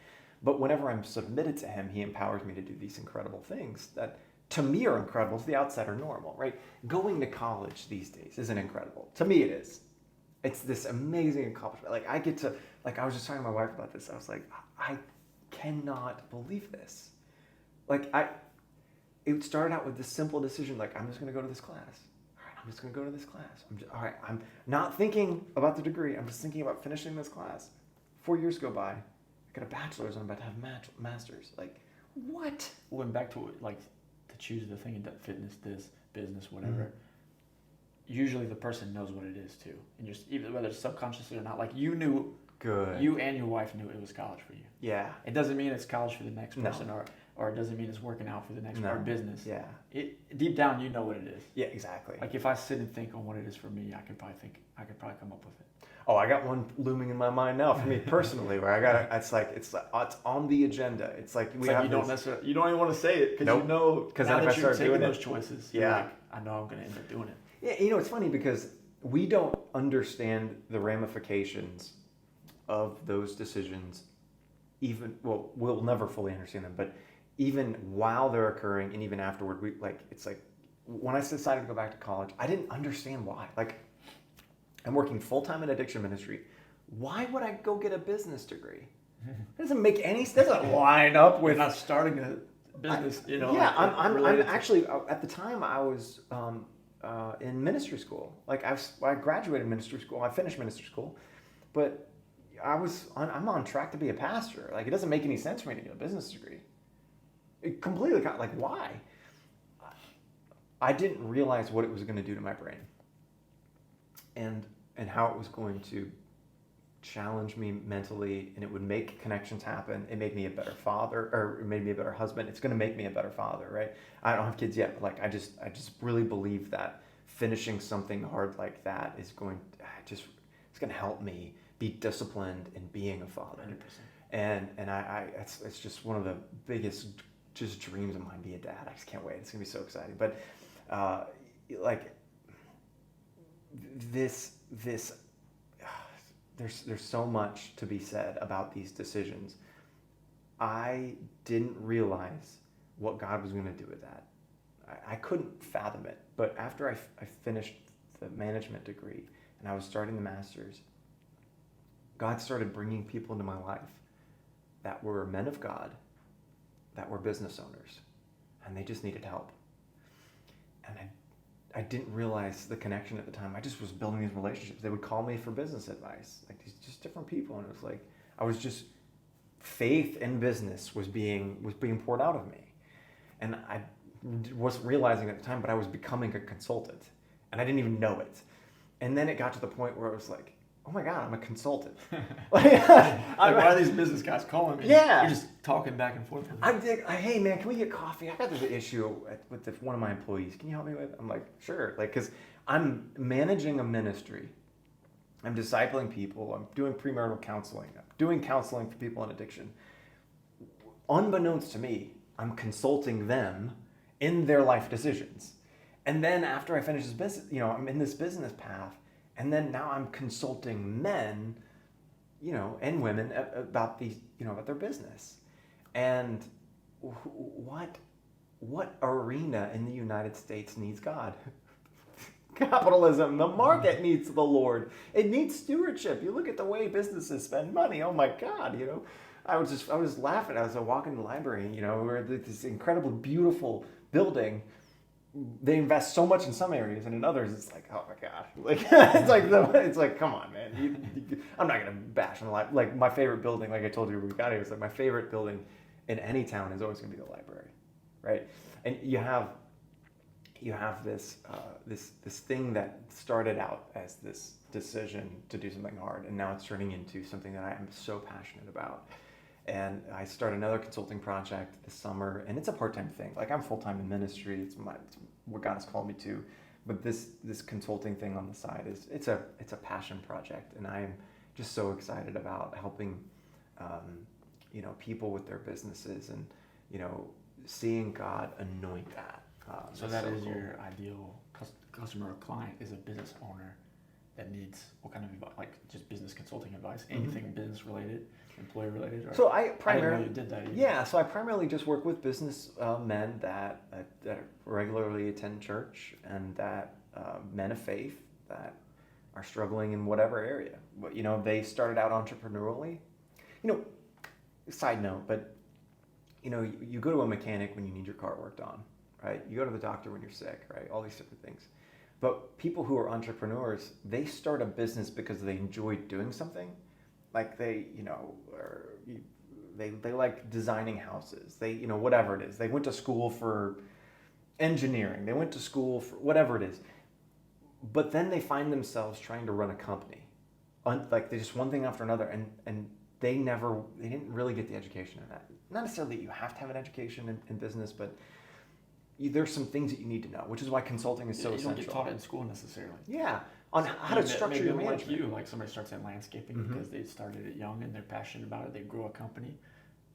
S2: But whenever I'm submitted to him, he empowers me to do these incredible things that to me are incredible, to the outside are normal, right? Going to college these days isn't incredible. To me it is. It's this amazing accomplishment. Like, I get to, I was just talking to my wife about this. I was like, I cannot believe this. It started out with this simple decision, I'm just going to go to this class. All right, I'm just going to go to this class. I'm not thinking about the degree. I'm just thinking about finishing this class. 4 years go by. I got a bachelor's, I'm about to have a master's. What?
S1: Went back to to choose the thing in fitness, this business, whatever. Usually the person knows what it is too, and just even whether it's subconsciously or not. You knew.
S2: Good.
S1: You and your wife knew it was college for you.
S2: Yeah.
S1: It doesn't mean it's college for the next person, or it doesn't mean it's working out for the next or business.
S2: Yeah.
S1: Deep down, you know what it is.
S2: Yeah, exactly.
S1: If I sit and think on what it is for me, I could probably come up with it.
S2: Oh, I got one looming in my mind now for me personally, where it's on the agenda. It's like you
S1: don't even want to say it because
S2: because
S1: now
S2: then
S1: that
S2: if I
S1: you're
S2: start
S1: taking
S2: doing
S1: those choices, I know I'm going to end up doing it.
S2: Yeah, it's funny because we don't understand the ramifications of those decisions. We'll never fully understand them, but even while they're occurring and even afterward, it's like when I decided to go back to college, I didn't understand why. Like, I'm working full-time in addiction ministry. Why would I go get a business degree? It doesn't make any sense. It doesn't line up with
S1: You're not starting a business,
S2: Yeah,
S1: like,
S2: I'm actually, at the time I was in ministry school. Like, I graduated ministry school. I finished ministry school, but I'm on track to be a pastor. Like, it doesn't make any sense for me to get a business degree. It completely, like, why? I didn't realize what it was going to do to my brain, and how it was going to challenge me mentally, and it would make connections happen. It made me a better father, or it made me a better husband. It's going to make me a better father, right? I don't have kids yet, but like, I just really believe that finishing something hard like that is it's going to help me be disciplined in being a father.
S1: 100%.
S2: And it's just one of the biggest just dreams of mine, be a dad. I just can't wait. It's going to be so exciting. But like this there's so much to be said about these decisions. I didn't realize what God was going to do with that. I couldn't fathom it. But after I finished the management degree and I was starting the master's, God started bringing people into my life that were men of God, that were business owners, and they just needed help. And I didn't realize the connection at the time. I just was building these relationships. They would call me for business advice, like these just different people, and it was like I was just faith in business was being poured out of me, and I wasn't realizing at the time, but I was becoming a consultant, and I didn't even know it. And then it got to the point where I was like, oh my God, I'm a consultant.
S1: Like, why are these business guys calling me?
S2: Yeah.
S1: You're just talking back and forth.
S2: Hey man, can we get coffee? I got this issue with one of my employees. Can you help me with it? I'm like, sure. Like, because I'm managing a ministry. I'm discipling people. I'm doing premarital counseling. I'm doing counseling for people in addiction. Unbeknownst to me, I'm consulting them in their life decisions. And then after I finish this business, I'm in this business path. And then now I'm consulting men, and women about these, about their business. And what arena in the United States needs God? Capitalism. The market needs the Lord. It needs stewardship. You look at the way businesses spend money. Oh my God, I was laughing as I walk in the library, where this incredible, beautiful building. They invest so much in some areas, and in others, it's like, oh my God, like it's like, come on, man. I'm not gonna bash on the library. Like, my favorite building, like I told you when we got here, it's like my favorite building in any town is always gonna be the library, right? And you have this this thing that started out as this decision to do something hard, and now it's turning into something that I am so passionate about. And I start another consulting project this summer, and it's a part-time thing. Like, I'm full-time in ministry. It's what God has called me to. But this consulting thing on the side it's a passion project, and I am just so excited about helping people with their businesses, and seeing God anoint that.
S1: So that is cool. Your ideal customer or client is a business owner that needs what kind of advice? Like, just business consulting advice, anything business related, employee related? Or,
S2: so I primarily
S1: did that either.
S2: Yeah, so I primarily just work with business men that regularly attend church, and that men of faith that are struggling in whatever area. But they started out entrepreneurially. Side note, but you go to a mechanic when you need your car worked on, right? You go to the doctor when you're sick, right? All these different things. But people who are entrepreneurs, they start a business because they enjoy doing something. Like, they like designing houses. They, whatever it is. They went to school for engineering. They went to school for whatever it is. But then they find themselves trying to run a company. Like, they just one thing after another, and they didn't really get the education in that. Not necessarily that you have to have an education in business, but there's some things that you need to know, which is why consulting is so essential.
S1: You don't get taught it in school necessarily.
S2: Yeah, on how to structure your management.
S1: Like somebody starts in landscaping because they started it young and they're passionate about it. They grow a company.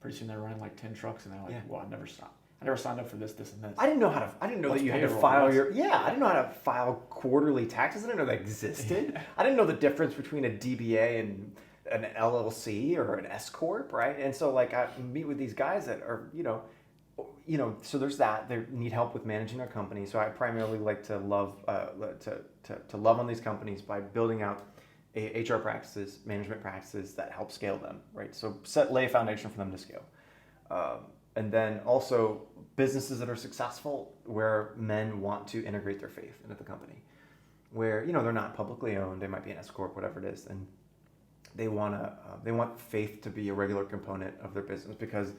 S1: Pretty soon they're running like 10 trucks, and they're like, well, I I never signed up for this, and this.
S2: I didn't know that you had to file I didn't know how to file quarterly taxes. I didn't know that existed. I didn't know the difference between a DBA and an LLC or an S corp, right? And so like I meet with these guys that are, so there's that. They need help with managing their company. So I primarily like to love on these companies by building out HR practices, management practices that help scale them, right? So lay a foundation for them to scale. And then also businesses that are successful where men want to integrate their faith into the company, where they're not publicly owned, they might be an S corp, whatever it is, and they want faith to be a regular component of their business because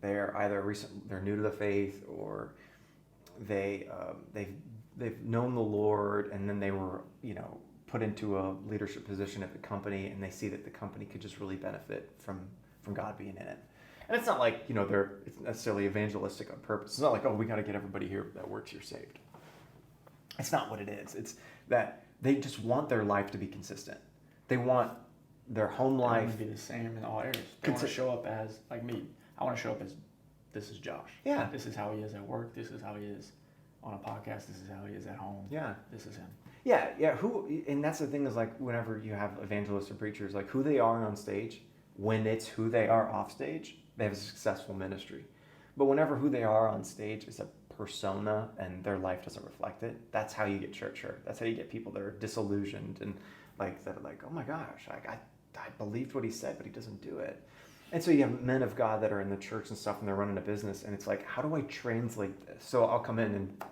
S2: they're either they're new to the faith, or they've known the Lord, and then they were put into a leadership position at the company, and they see that the company could just really benefit from God being in it. And it's not like it's necessarily evangelistic on purpose. It's not like, oh, we got to get everybody here that works here saved. It's not what it is. It's that they just want their life to be consistent. They want their home life
S1: to be the same in all areas. They want to show up as like me. I want to show up as this is Josh.
S2: Yeah.
S1: This is how he is at work. This is how he is on a podcast. This is how he is at home.
S2: Yeah.
S1: This is him.
S2: Yeah. And that's the thing is like whenever you have evangelists or preachers, like who they are on stage, when it's who they are off stage, they have a successful ministry. But whenever who they are on stage is a persona and their life doesn't reflect it, that's how you get church hurt. That's how you get people that are disillusioned and like that are like, oh my gosh, I believed what he said, but he doesn't do it. And so you have men of God that are in the church and stuff, and they're running a business, and it's like, how do I translate this? So I'll come in and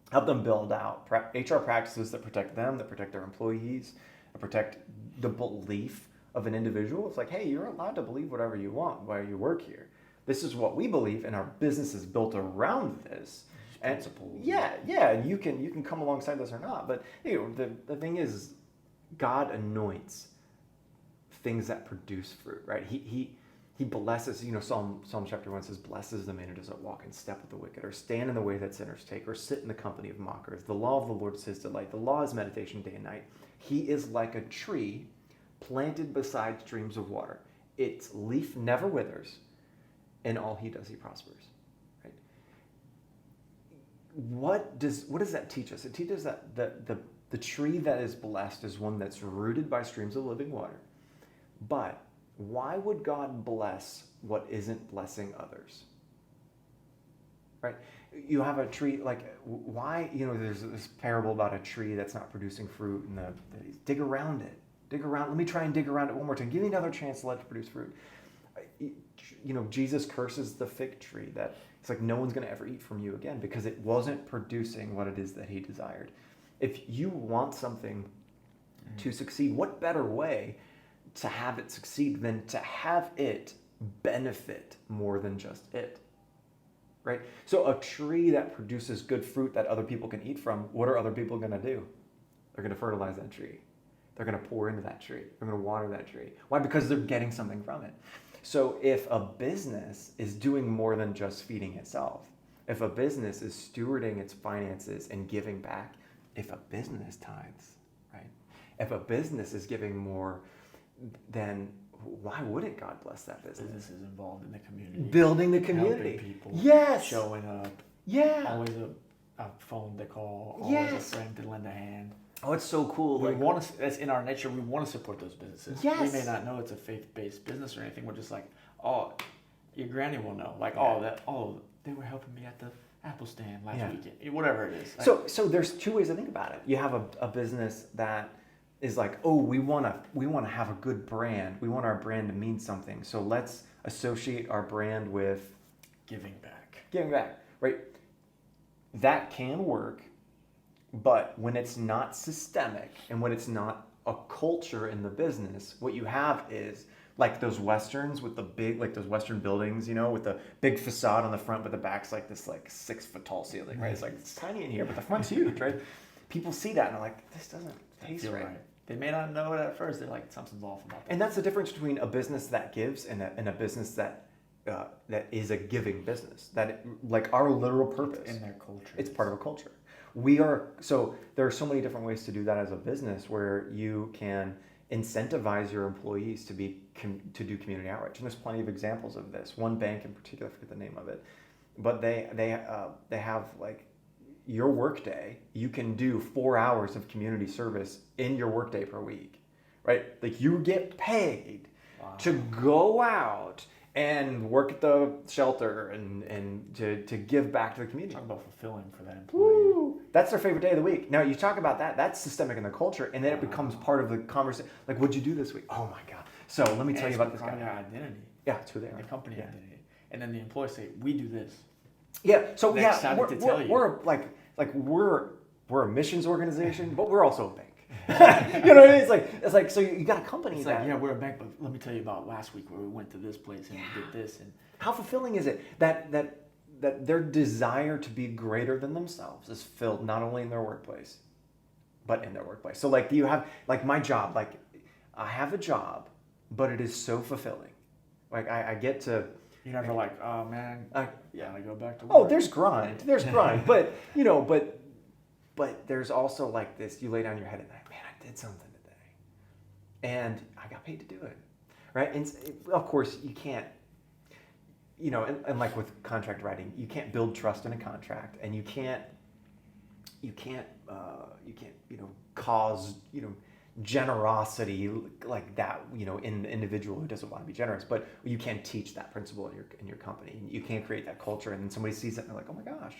S2: help them build out HR practices that protect them, that protect their employees, that protect the belief of an individual. It's like, hey, you're allowed to believe whatever you want while you work here. This is what we believe, and our business is built around this.
S1: Principles.
S2: Yeah, and you can come alongside this or not. But the thing is, God anoints things that produce fruit, right? He blesses. Psalm chapter 1 says, "Blessed is the man who doesn't walk in step with the wicked, or stand in the way that sinners take, or sit in the company of mockers. The law of the Lord is his delight. The law is meditation day and night. He is like a tree planted beside streams of water. Its leaf never withers, and all he does, he prospers." Right? What does that teach us? It teaches that the tree that is blessed is one that's rooted by streams of living water. But why would God bless what isn't blessing others? Right? You have a tree, like, why, there's this parable about a tree that's not producing fruit, and dig around it. Let me try and dig around it one more time. Give me another chance to let it produce fruit. Jesus curses the fig tree that it's like no one's going to ever eat from you again because it wasn't producing what it is that he desired. If you want something to succeed, what better way to have it succeed than to have it benefit more than just it, right? So a tree that produces good fruit that other people can eat from, what are other people going to do? They're going to fertilize that tree. They're going to pour into that tree. They're going to water that tree. Why? Because they're getting something from it. So if a business is doing more than just feeding itself, if a business is stewarding its finances and giving back, if a business tithes, right? If a business is giving more, then why wouldn't God bless that business?
S1: Business is involved in the community.
S2: Building the community.
S1: Helping people.
S2: Yes.
S1: Showing up.
S2: Yeah.
S1: Always a phone to call. Always a friend to lend a hand.
S2: Oh, it's so cool.
S1: We want to. That's in our nature. We want to support those businesses.
S2: Yes.
S1: We may not know it's a faith-based business or anything. We're just like, oh, your granny will know. Like, they were helping me at the Apple stand last weekend. Whatever it is. Like,
S2: so there's two ways to think about it. You have a business that is like, oh, we want to have a good brand. We want our brand to mean something. So let's associate our brand with
S1: giving back.
S2: Giving back, right? That can work. But when it's not systemic and when it's not a culture in the business, what you have is like those Westerns with the big, like those Western buildings, with the big facade on the front, but the back's like this 6 foot tall ceiling, right? It's like, it's tiny in here, but the front's huge, right? People see that and they're like, this doesn't taste right.
S1: They may not know it at first. They're like, something's off about that.
S2: And that's the difference between a business that gives and a business that is a giving business. That like our literal purpose.
S1: It's in their culture.
S2: It's part of a culture. So there are so many different ways to do that as a business where you can incentivize your employees to do community outreach. And there's plenty of examples of this. One bank in particular, I forget the name of it, but they have like your workday. You can do 4 hours of community service in your workday per week, right? Like you get paid to go out and work at the shelter and to give back to the community.
S1: Talk about fulfilling for that employee.
S2: Woo! That's their favorite day of the week. Now you talk about that. That's systemic in the culture, and then it becomes part of the conversation. Like, what'd you do this week? Oh my God! So let me tell you about this guy.
S1: Their identity.
S2: Yeah, it's who they are.
S1: The company identity, and then the employees say, "We do this."
S2: Yeah. So
S1: they're excited to tell you.
S2: We're a missions organization, but we're also a bank. You know what I mean? It's like so you got a company.
S1: It's like, yeah, we're a bank, but let me tell you about last week where we went to this place and we did this. And
S2: how fulfilling is it that their desire to be greater than themselves is filled not only in their workplace, but in their workplace. So like you have like my job, like I have a job, but it is so fulfilling. Like I get to.
S1: You're never like, oh man, I go back to work.
S2: Oh, there's grind, but you know, but there's also like this. You lay down your head at night, man, I did something today, and I got paid to do it, right? And of course, you can't, you know, and like with contract writing, you can't build trust in a contract, and you can't, you know, cause, you know, generosity like that, you know, in the individual who doesn't want to be generous, but you can teach that principle in your company. You can create that culture, and then somebody sees it and they're like, oh my gosh,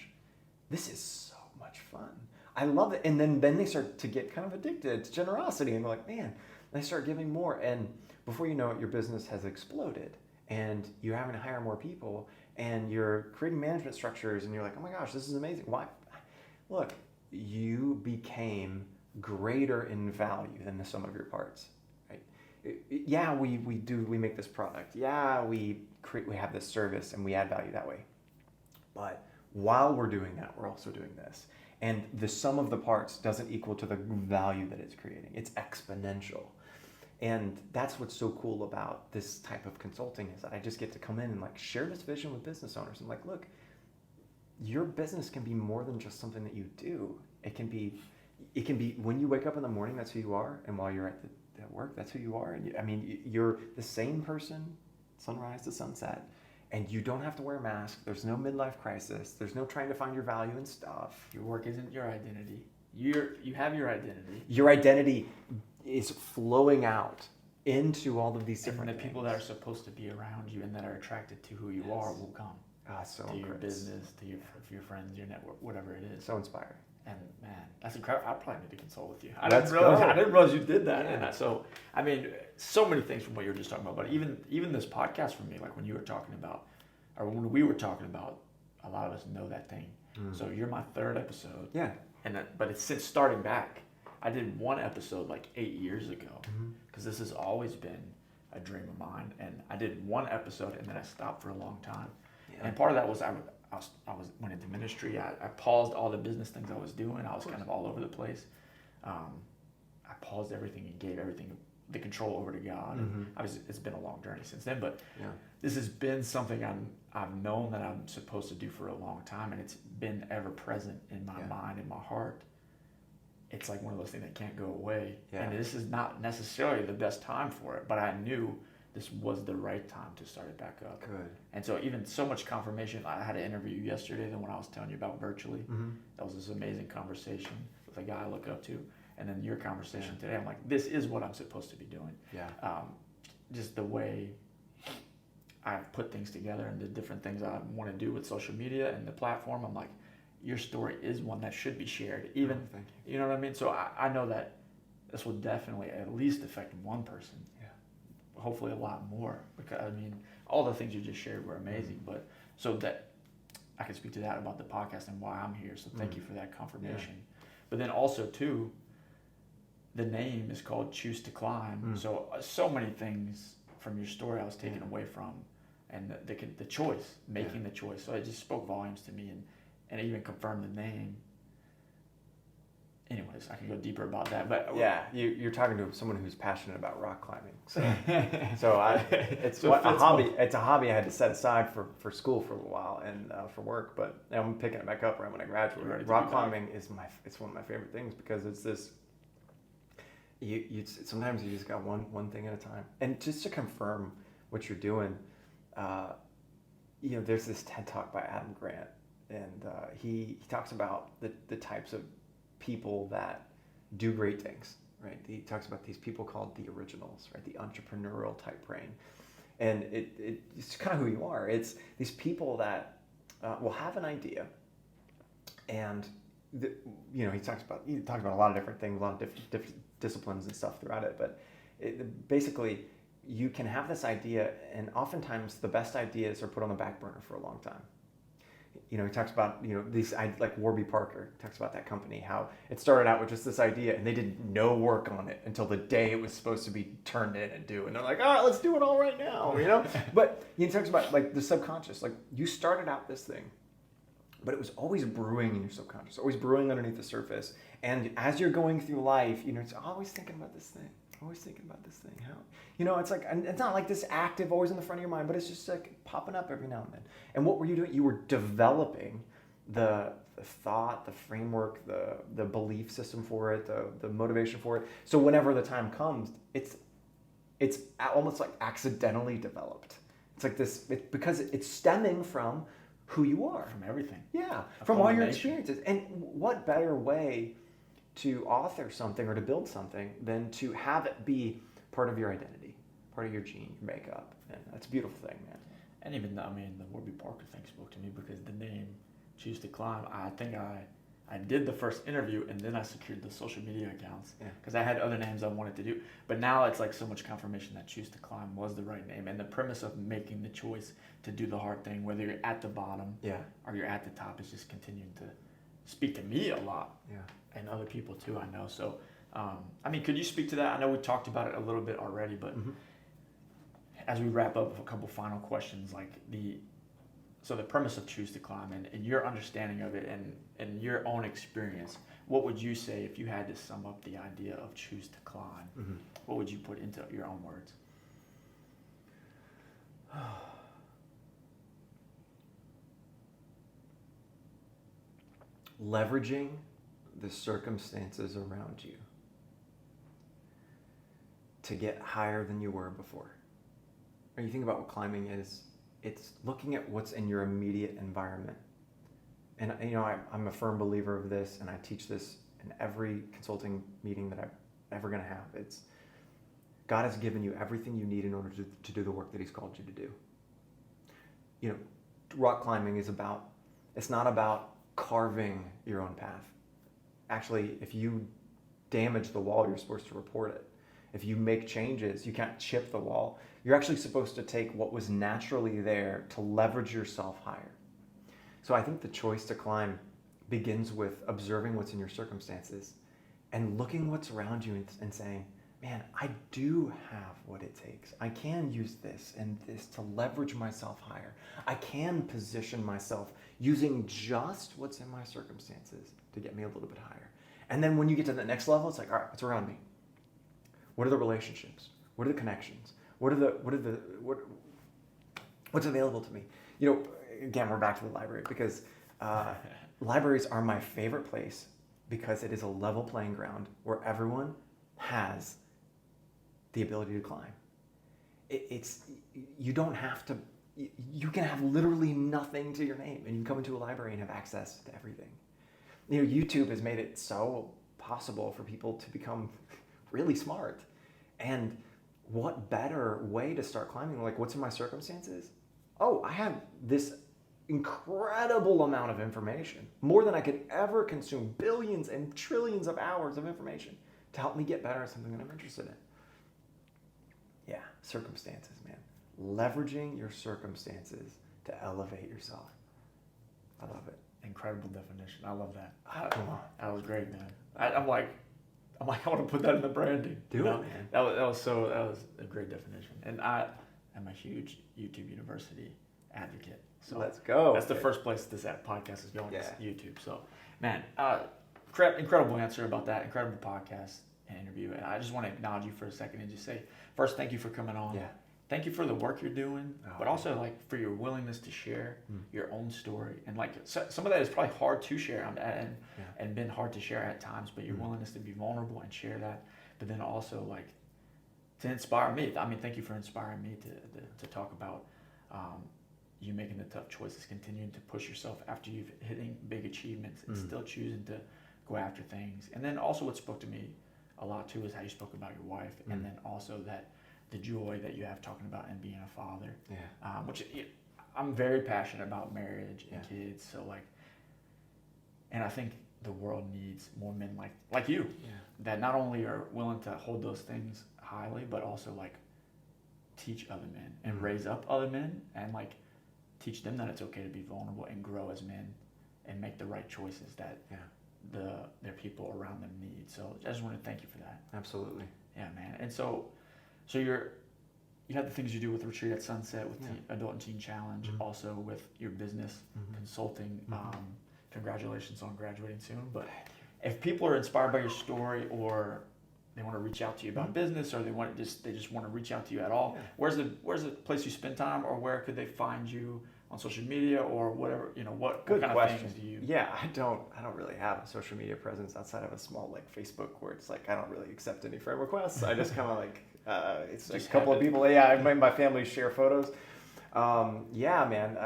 S2: this is so much fun. I love it. And then they start to get kind of addicted to generosity, and they're like, man, they start giving more, and before you know it, your business has exploded, and you're having to hire more people, and you're creating management structures, and you're like, oh my gosh, this is amazing. Why? Look, you became greater in value than the sum of your parts, right? Yeah, we make this product. Yeah, we have this service and we add value that way. But while we're doing that, we're also doing this. And the sum of the parts doesn't equal to the value that it's creating. It's exponential. And that's what's so cool about this type of consulting, is that I just get to come in and like share this vision with business owners. I'm like, look, your business can be more than just something that you do. It can be when you wake up in the morning, that's who you are, and while you're at work, that's who you are. And you're the same person, sunrise to sunset, and you don't have to wear a mask. There's no midlife crisis. There's no trying to find your value in stuff.
S1: Your work isn't your identity. You have your identity.
S2: Your identity is flowing out into all of these different
S1: things. And the people that are supposed to be around you and that are attracted to who you are will come. To your business, to your friends, your network, whatever it is.
S2: So inspiring.
S1: And man, that's incredible. I probably need to consult with you. I
S2: didn't
S1: realize you did that.
S2: Yeah.
S1: And so, I mean, so many things from what you were just talking about. But even this podcast for me, like when you were talking about, or when we were talking about, a lot of us know that thing. So you're my third episode.
S2: Yeah.
S1: But it's since starting back. I did one episode like 8 years ago, because this has always been a dream of mine. And I did one episode and then I stopped for a long time. Yeah. And part of that was I went into ministry. I paused all the business things I was doing. I was kind of all over the place. I paused everything and gave everything the control over to God. And it's been a long journey since then, but this has been something I've known that I'm supposed to do for a long time, and it's been ever present in my mind and my heart. It's like one of those things that can't go away. Yeah. And this is not necessarily the best time for it, but I knew this was the right time to start it back up.
S2: Good.
S1: And so even so much confirmation. I had an interview yesterday, the one I was telling you about virtually. That was this amazing conversation with a guy I look up to. And then your conversation today, I'm like, this is what I'm supposed to be doing.
S2: Yeah.
S1: Just the way I've put things together and the different things I want to do with social media and the platform, I'm like, your story is one that should be shared. Even, you know what I mean? So I know that this will definitely at least affect one person. Hopefully a lot more, because I mean, all the things you just shared were amazing, but so that I can speak to that about the podcast and why I'm here. So thank you for that confirmation. But then also too, the name is called Choose to Climb. So many things from your story I was taken away from, and the choice, making the choice. So it just spoke volumes to me, and it even confirmed the name. Anyways, I can go deeper about that, but
S2: you're talking to someone who's passionate about rock climbing. So, it's a hobby. It's a hobby I had to set aside for school for a while and for work, but I'm picking it back up right when I graduate. Rock climbing is it's one of my favorite things, because it's this. Sometimes you just got one thing at a time, and just to confirm what you're doing. there's this TED Talk by Adam Grant, and he talks about the types of people that do great things, right? He talks about these people called the originals, right? The entrepreneurial type brain. And it's kind of who you are. It's these people that will have an idea, and he talks about a lot of different things, a lot of different disciplines and stuff throughout it. But basically, you can have this idea, and oftentimes the best ideas are put on the back burner for a long time. He talks about, these, like Warby Parker, talks about that company, how it started out with just this idea and they did no work on it until the day it was supposed to be turned in and due. And they're like, all right, let's do it all right now, But he talks about like the subconscious, like you started out this thing, but it was always brewing in your subconscious, always brewing underneath the surface. And as you're going through life, it's always thinking about this thing. Always thinking about this thing. How, it's like, it's not like this active, always in the front of your mind, but it's just like popping up every now and then. And what were you doing? You were developing the thought, the framework, the belief system for it, the motivation for it. So whenever the time comes, it's almost like accidentally developed. It's like this, because it's stemming from who you are.
S1: From everything.
S2: Yeah, from all your experiences. And what better way to author something or to build something than to have it be part of your identity, part of your gene, your makeup. And that's a beautiful thing, man.
S1: And even the Warby Parker thing spoke to me because the name Choose to Climb, I think I did the first interview and then I secured the social media accounts because I had other names I wanted to do. But now it's like so much confirmation that Choose to Climb was the right name. And the premise of making the choice to do the hard thing, whether you're at the bottom or you're at the top, is just continuing to speak to me a lot.
S2: Yeah.
S1: And other people too, I know. So, could you speak to that? I know we talked about it a little bit already, but as we wrap up with a couple final questions, like the premise of Choose to Climb and your understanding of it and your own experience, what would you say if you had to sum up the idea of Choose to Climb? Mm-hmm. What would you put into your own words?
S2: Leveraging the circumstances around you to get higher than you were before. When you think about what climbing is, it's looking at what's in your immediate environment. And I'm a firm believer of this, and I teach this in every consulting meeting that I'm ever going to have. It's God has given you everything you need in order to do the work that He's called you to do. Rock climbing it's not about carving your own path. Actually, if you damage the wall, you're supposed to report it. If you make changes, you can't chip the wall. You're actually supposed to take what was naturally there to leverage yourself higher. So I think the choice to climb begins with observing what's in your circumstances and looking what's around you and saying, man, I do have what it takes. I can use this and this to leverage myself higher. I can position myself using just what's in my circumstances to get me a little bit higher. And then when you get to the next level, it's like, all right, what's around me? What are the relationships? What are the connections? What's available to me? Again, we're back to the library because libraries are my favorite place because it is a level playing ground where everyone has the ability to climb. You don't have to, you can have literally nothing to your name and you can come into a library and have access to everything. YouTube has made it so possible for people to become really smart. And what better way to start climbing? Like, what's in my circumstances? Oh, I have this incredible amount of information, more than I could ever consume, billions and trillions of hours of information to help me get better at something that I'm interested in. Yeah, circumstances, man. Leveraging your circumstances to elevate yourself. I love it.
S1: Incredible definition. I love that.
S2: Come on.
S1: That was great, man. I'm like, I want to put that in the branding.
S2: Do it, man.
S1: That was a great definition. And I am a huge YouTube University advocate. So
S2: let's go.
S1: That's the first place this podcast is going. Is YouTube. So, man, incredible answer about that. Incredible podcast and interview. And I just want to acknowledge you for a second and just say, first, thank you for coming on.
S2: Yeah.
S1: Thank you for the work you're doing, but also like for your willingness to share your own story. And like some of that is probably hard to share and been hard to share at times, but your willingness to be vulnerable and share that, but then also like to inspire me. Thank you for inspiring me to talk about you making the tough choices, continuing to push yourself after you've hitting big achievements, and still choosing to go after things. And then also what spoke to me a lot too is how you spoke about your wife, and then also that the joy that you have talking about and being a father. Which I'm very passionate about marriage and kids. So like, and I think the world needs more men like you that not only are willing to hold those things highly, but also like teach other men and raise up other men and like teach them that it's okay to be vulnerable and grow as men and make the right choices that their people around them need. So I just want to thank you for that.
S2: Absolutely.
S1: Yeah, man. And so you have the things you do with Retreat at Sunset, with the Adult and Teen Challenge, also with your business consulting. Congratulations on graduating soon. But if people are inspired by your story, or they want to reach out to you about business, or they just want to reach out to you at all, where's the place you spend time, or where could they find you on social media or whatever? What kind of things do you?
S2: Yeah, I don't really have a social media presence outside of a small like Facebook, where it's like I don't really accept any friend requests. I just kind of like it's just a couple of people. My family share photos. Man.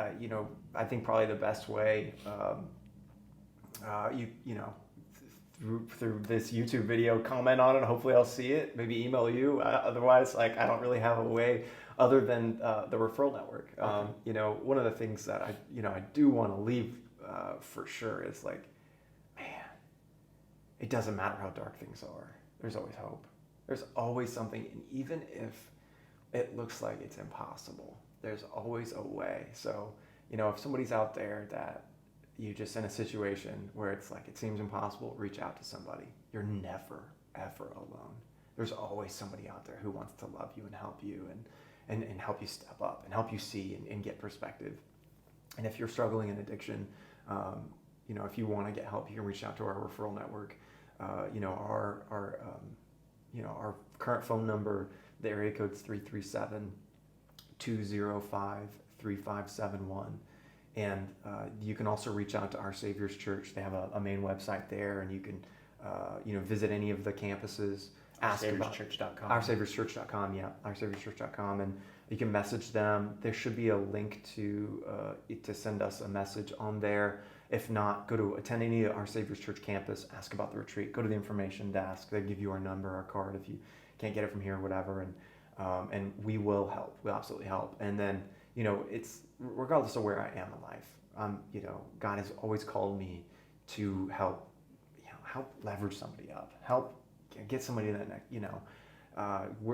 S2: I think probably the best way. Through this YouTube video, comment on it. Hopefully I'll see it. Maybe email you. Otherwise, like I don't really have a way other than the referral network. One of the things that I do want to leave for sure is like, man, it doesn't matter how dark things are. There's always hope. There's always something, and even if it looks like it's impossible, there's always a way. So, if somebody's out there that you just in a situation where it's like it seems impossible, reach out to somebody. You're never, ever alone. There's always somebody out there who wants to love you and help you and help you step up and help you see and get perspective. And if you're struggling in addiction, if you want to get help, you can reach out to our referral network. Our current phone number, the area code's 337-205-3571. And you can also reach out to Our Savior's Church. They have a main website there, and you can visit any of the campuses.
S1: OurSaviorsChurch.com.
S2: OurSaviorsChurch.com, OurSaviorsChurch.com, and you can message them. There should be a link to send us a message on there. If not, go to attend any of Our Savior's Church campus, ask about the retreat, go to the information desk. They give you our number, our card if you can't get it from here or whatever, and we will help. We'll absolutely help. And then, it's regardless of where I am in life, God has always called me to help leverage somebody up, help get somebody in that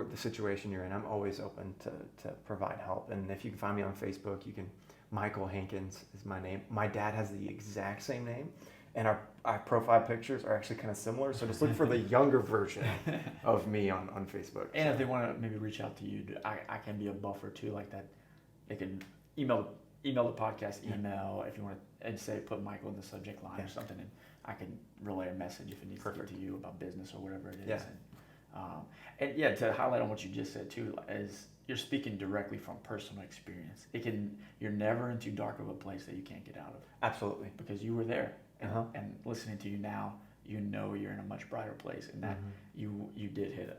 S2: the situation you're in. I'm always open to provide help. And if you can find me on Facebook, you can. Michael Hankins is my name. My dad has the exact same name, and our profile pictures are actually kind of similar. So just look for the younger version of me on Facebook.
S1: And if they want to maybe reach out to you, I can be a buffer too, like that. They can email the podcast email if you want to, and say put Michael in the subject line or something, and I can relay a message if it needs to get to you about business or whatever it is. And to highlight on what you just said too, is you're speaking directly from personal experience. You're never in too dark of a place that you can't get out of.
S2: Absolutely.
S1: Because you were there, and listening to you now, you're in a much brighter place, and that you did hit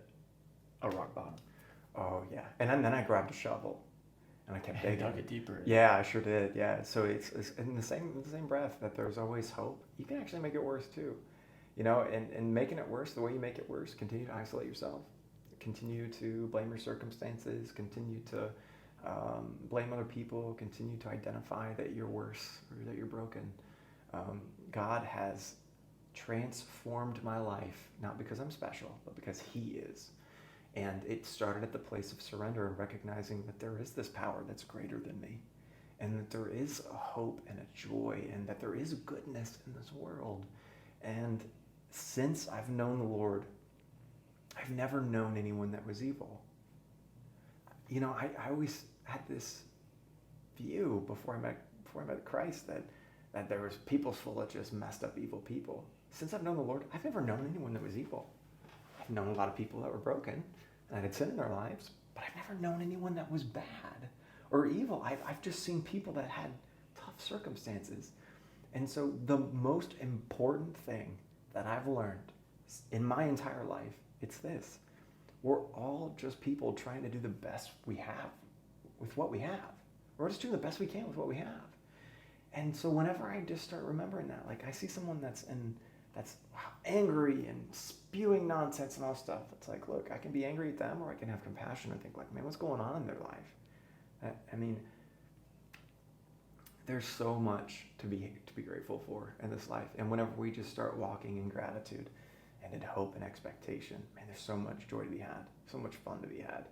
S1: a rock bottom.
S2: Oh yeah, and then I grabbed a shovel. And I kept digging.
S1: Dug it deeper.
S2: Yeah, I sure did. Yeah, so it's in the same breath that there's always hope. You can actually make it worse too, and making it worse, the way you make it worse, continue to isolate yourself, continue to blame your circumstances, continue to blame other people, continue to identify that you're worse or that you're broken. God has transformed my life, not because I'm special, but because He is. And it started at the place of surrender and recognizing that there is this power that's greater than me, and that there is a hope and a joy, and that there is goodness in this world. And since I've known the Lord, I've never known anyone that was evil. I always had this view before I met Christ that there was people full of just messed up evil people. Since I've known the Lord, I've never known anyone that was evil. I've known a lot of people that were broken and had sin in their lives, but I've never known anyone that was bad or evil. I've just seen people that had tough circumstances. And so the most important thing that I've learned in my entire life, it's this. We're all just people trying to do the best we have with what we have. We're just doing the best we can with what we have. And so whenever I just start remembering that, like I see someone that's angry and spewing nonsense and all stuff, it's like, look, I can be angry at them, or I can have compassion and think like, man, what's going on in their life? I mean, there's so much to be grateful for in this life. And whenever we just start walking in gratitude and in hope and expectation, man, there's so much joy to be had, so much fun to be had.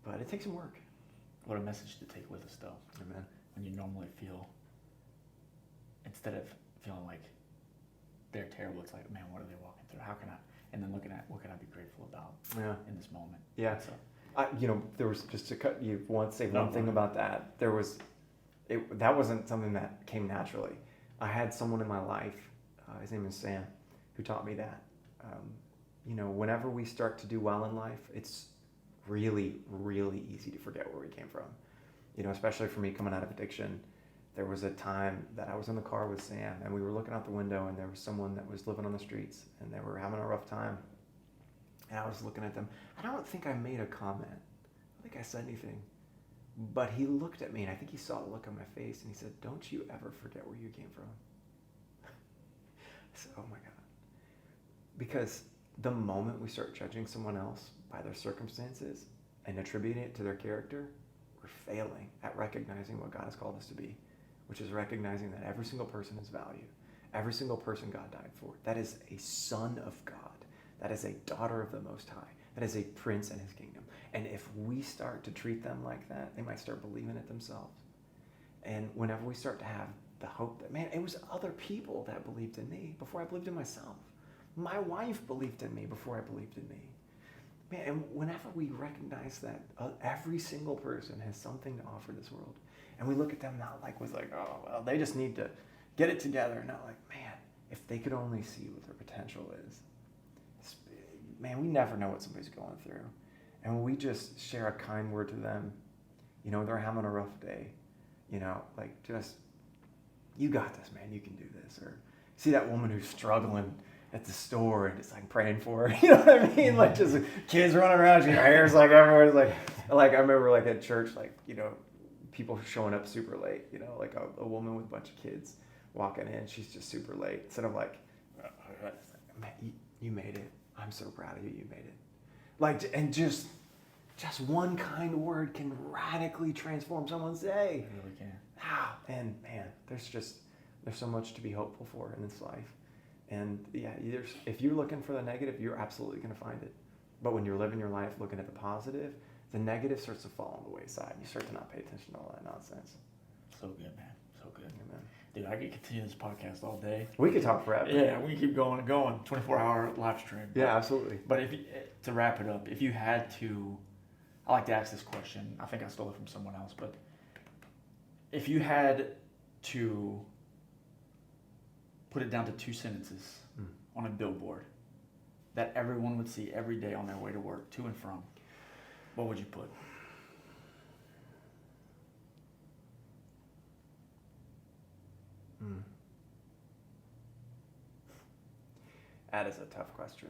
S2: But it takes some work.
S1: What a message to take with us, though.
S2: Amen.
S1: When you normally feel, instead of feeling like they're terrible, it's like, man, what are they walking through? How can I? And then looking at what can I be grateful about in this moment?
S2: Yeah. So, there was, just to cut you once, say one thing about that. That wasn't something that came naturally. I had someone in my life, his name is Sam, who taught me that. Whenever we start to do well in life, it's really, really easy to forget where we came from. Especially for me coming out of addiction, there was a time that I was in the car with Sam and we were looking out the window and there was someone that was living on the streets and they were having a rough time. And I was looking at them. I don't think I made a comment. I don't think I said anything. But he looked at me and I think he saw the look on my face and he said, "Don't you ever forget where you came from." I said, oh my God. Because the moment we start judging someone else by their circumstances and attributing it to their character, we're failing at recognizing what God has called us to be, which is recognizing that every single person has value. Every single person God died for. That is a son of God. That is a daughter of the Most High. That is a prince in his kingdom. And if we start to treat them like that, they might start believing it themselves. And whenever we start to have the hope that, man, it was other people that believed in me before I believed in myself. My wife believed in me before I believed in me. Man, and whenever we recognize that every single person has something to offer this world, and we look at them not like with like, oh, well, they just need to get it together. Not like, man, if they could only see what their potential is. Man, we never know what somebody's going through. And when we just share a kind word to them, they're having a rough day, just, you got this, man, you can do this. Or see that woman who's struggling at the store and just like praying for her, you know what I mean? Like just kids running around, her hair's like everywhere. Like I remember like at church, people showing up super late, like a woman with a bunch of kids walking in, she's just super late. Instead of like, man, you made it. I'm so proud of you. You made it. And just one kind word can radically transform someone's day.
S1: It really can.
S2: And man, there's so much to be hopeful for in this life. And yeah, if you're looking for the negative, you're absolutely going to find it. But when you're living your life looking at the positive, the negative starts to fall on the wayside. You start to not pay attention to all that nonsense.
S1: So good, man. So good.
S2: Amen.
S1: Dude, I could continue this podcast all day.
S2: We could talk forever.
S1: Yeah, we can keep going and going. 24-hour live stream.
S2: Yeah, absolutely.
S1: But to wrap it up, if you had to, I like to ask this question. I think I stole it from someone else, but if you had to put it down to 2 sentences on a billboard that everyone would see every day on their way to work, to and from, what would you put?
S2: That is a tough question.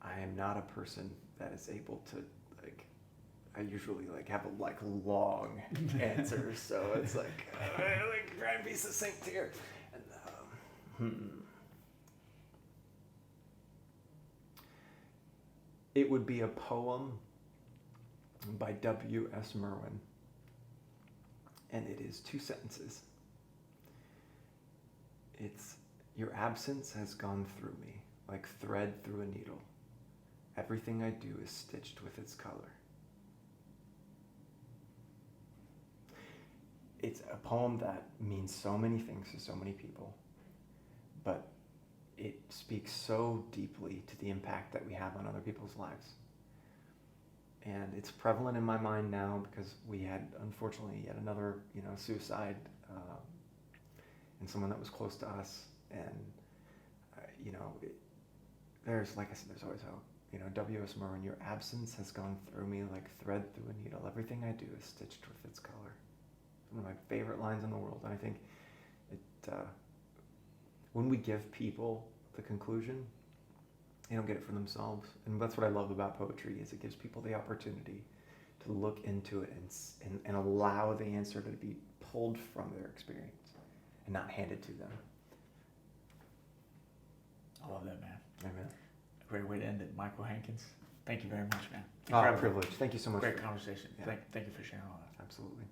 S2: I am not a person that is able to I usually have a long answers, so it's try and be succinct here. And, It would be a poem by W.S. Merwin, and it is 2 sentences. It's, your absence has gone through me like thread through a needle. Everything I do is stitched with its color. It's a poem that means so many things to so many people, but it speaks so deeply to the impact that we have on other people's lives. And it's prevalent in my mind now because we had, unfortunately, yet another, suicide in someone that was close to us. And, there's, like I said, there's always hope. W.S. Merwin, your absence has gone through me like thread through a needle. Everything I do is stitched with its color. It's one of my favorite lines in the world. And I think when we give people the conclusion, they don't get it for themselves. And that's what I love about poetry, is it gives people the opportunity to look into it and allow the answer to be pulled from their experience and not handed to them.
S1: I love that, man.
S2: Amen.
S1: A great way to end it. Michael Hankins, thank you very much, man.
S2: Privilege. Thank you so much.
S1: Great conversation.
S2: Yeah.
S1: Thank you for sharing all that.
S2: Absolutely.